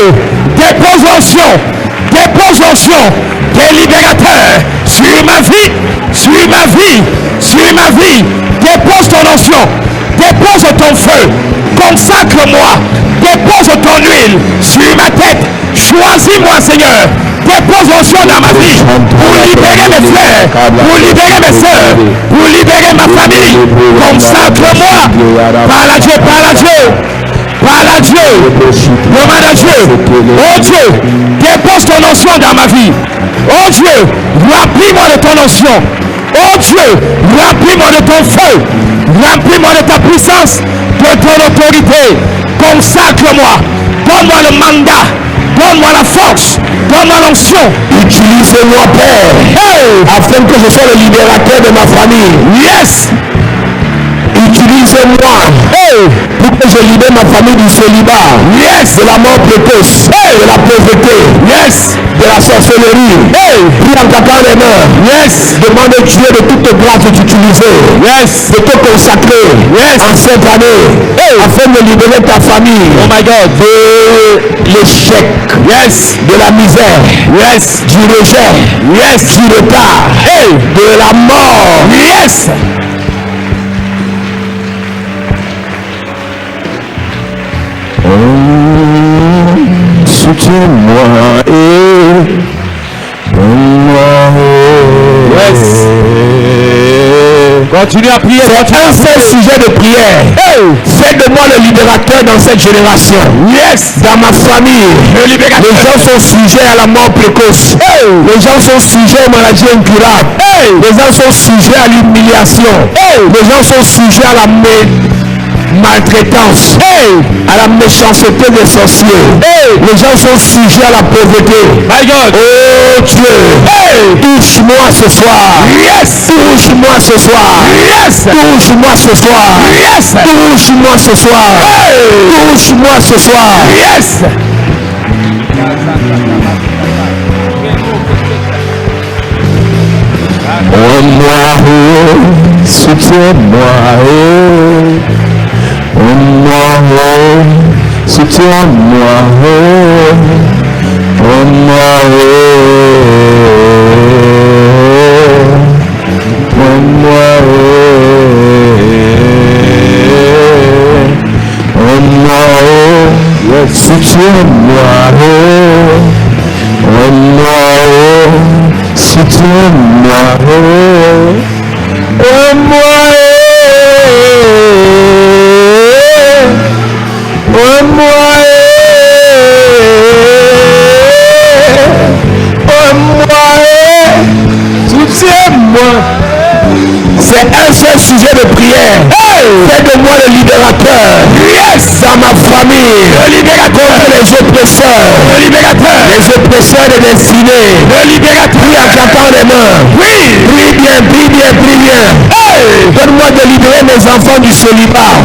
dépose l'onction des libérateurs sur ma vie, dépose ton onction, dépose ton feu, consacre-moi, dépose ton huile sur ma tête, choisis-moi Seigneur, dépose l'onction dans ma vie, pour libérer mes frères, pour libérer mes soeurs, pour libérer ma famille, consacre-moi, parle à Dieu, demande à Dieu, oh Dieu, dépose ton onction dans ma vie, oh Dieu, remplis-moi de ton onction, oh Dieu, remplis-moi de ton feu, remplis-moi de ta puissance, de ton autorité, consacre-moi, donne-moi le mandat, donne-moi la force, donne-moi l'onction. Utilise-moi Père, afin que je sois le libérateur de ma famille. Yes. Utilise-moi pour que je libère ma famille du célibat. Yes. De la mort précoce. De la pauvreté. Yes. De la sorcellerie. Prie en claquant les mains. Yes. Demande à Dieu de toute grâce de t'utiliser. Yes. De te consacrer. Yes. En cette année. Afin de libérer ta famille. Oh my God. De l'échec. Yes. De la misère. Yes. Du rejet. Yes. Du retard. De la mort. Yes. Soutiens-moi et Yes. Continue à prier. C'est un seul sujet de prière. Fais de moi le libérateur dans cette génération. Yes. Dans ma famille, les gens sont sujets à la mort précoce. Les gens sont sujets aux maladies incurables. Les gens sont sujets à l'humiliation. Les gens sont sujets à la maltraitance, à la méchanceté des sorciers. Les gens sont sujets à la pauvreté. My God. Oh Dieu, touche-moi ce soir. Yes. Touche-moi ce soir. Yes. Touche-moi ce soir. Yes. Touche-moi ce soir. Touche-moi ce soir. Yes. Oh moi, soutiens-moi. Oh moi, soutiens-moi. Oh moi, oh moi, oh moi, soutiens-moi. Oh moi, soutiens-moi. Oh moi. C'est un seul sujet de prière. Fais de moi le libérateur. Yes. Dans ma famille. Le libérateur. Contre les oppresseurs. Le libérateur. Les oppresseurs de destinée. Le libérateur. Prie en claquant les mains. Oui. Prie bien, prie bien, prie bien. Donne-moi de libérer mes enfants du célibat.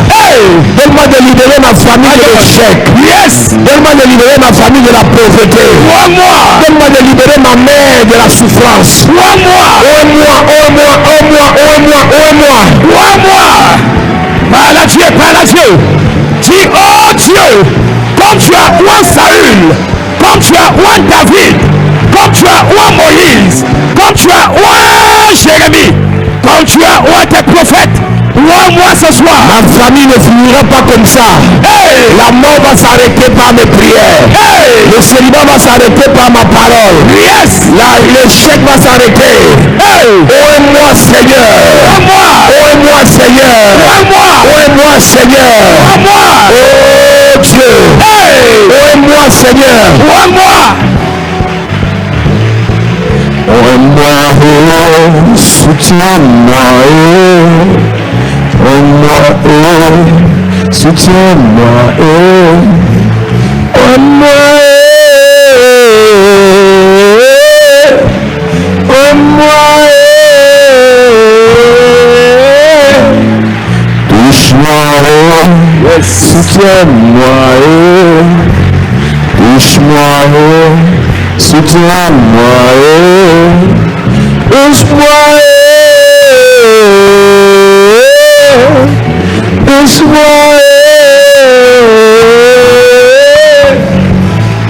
Donne-moi de libérer ma famille de l'échec. Yes. Donne-moi de libérer ma famille de la pauvreté. Donne-moi de libérer ma mère de la souffrance. Oh moi. Parle à Dieu. Dis, oh Dieu, comme tu as oint Saül, comme tu as oint David, comme tu as oint Moïse, comme tu as oint Jérémie, comme tu as oint tes prophètes, Oins-moi ce soir. Ma famille ne finira pas comme ça. Hey. La mort va s'arrêter par mes prières. Hey. Le célibat va s'arrêter par ma parole. Yes. L'échec va s'arrêter. Hey. Oins-moi Seigneur. Oins-moi. Oins-moi Seigneur. Oins-moi. Oins-moi Seigneur. Oins-moi. Oh Dieu. Hey. Oins-moi Seigneur. Oins-moi. Oins-moi, oh, soutiens-moi, oh. Oins-moi, oh, soutiens-moi, oh. Oins-moi, oh. Oins-moi, oh. Touche-moi, oh. Yes. Soutiens-moi, oh. Touche-moi, oh. Soutiens-moi, oh. Touche-moi, oh. Touche-moi,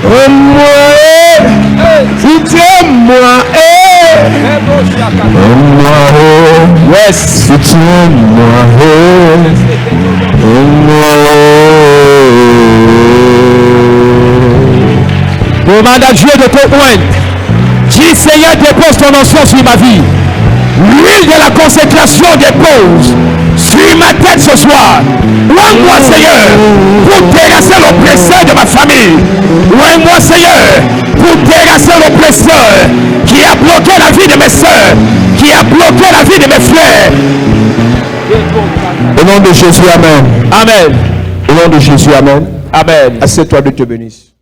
oh. Moi, soutiens-moi, moi, oh. Yes, soutiens-moi, oh. Moi, demande à Dieu de te oindre. Dis Seigneur, dépose ton onction sur ma vie. L'huile de la consécration dépose sur ma tête ce soir. Oins-moi Seigneur pour terrasser l'oppresseur de ma famille. Oins-moi Seigneur pour terrasser l'oppresseur qui a bloqué la vie de mes soeurs, qui a bloqué la vie de mes frères. Au nom de Jésus, amen. Amen. Au nom de Jésus, amen. Amen. Assieds-toi, Dieu te bénisse.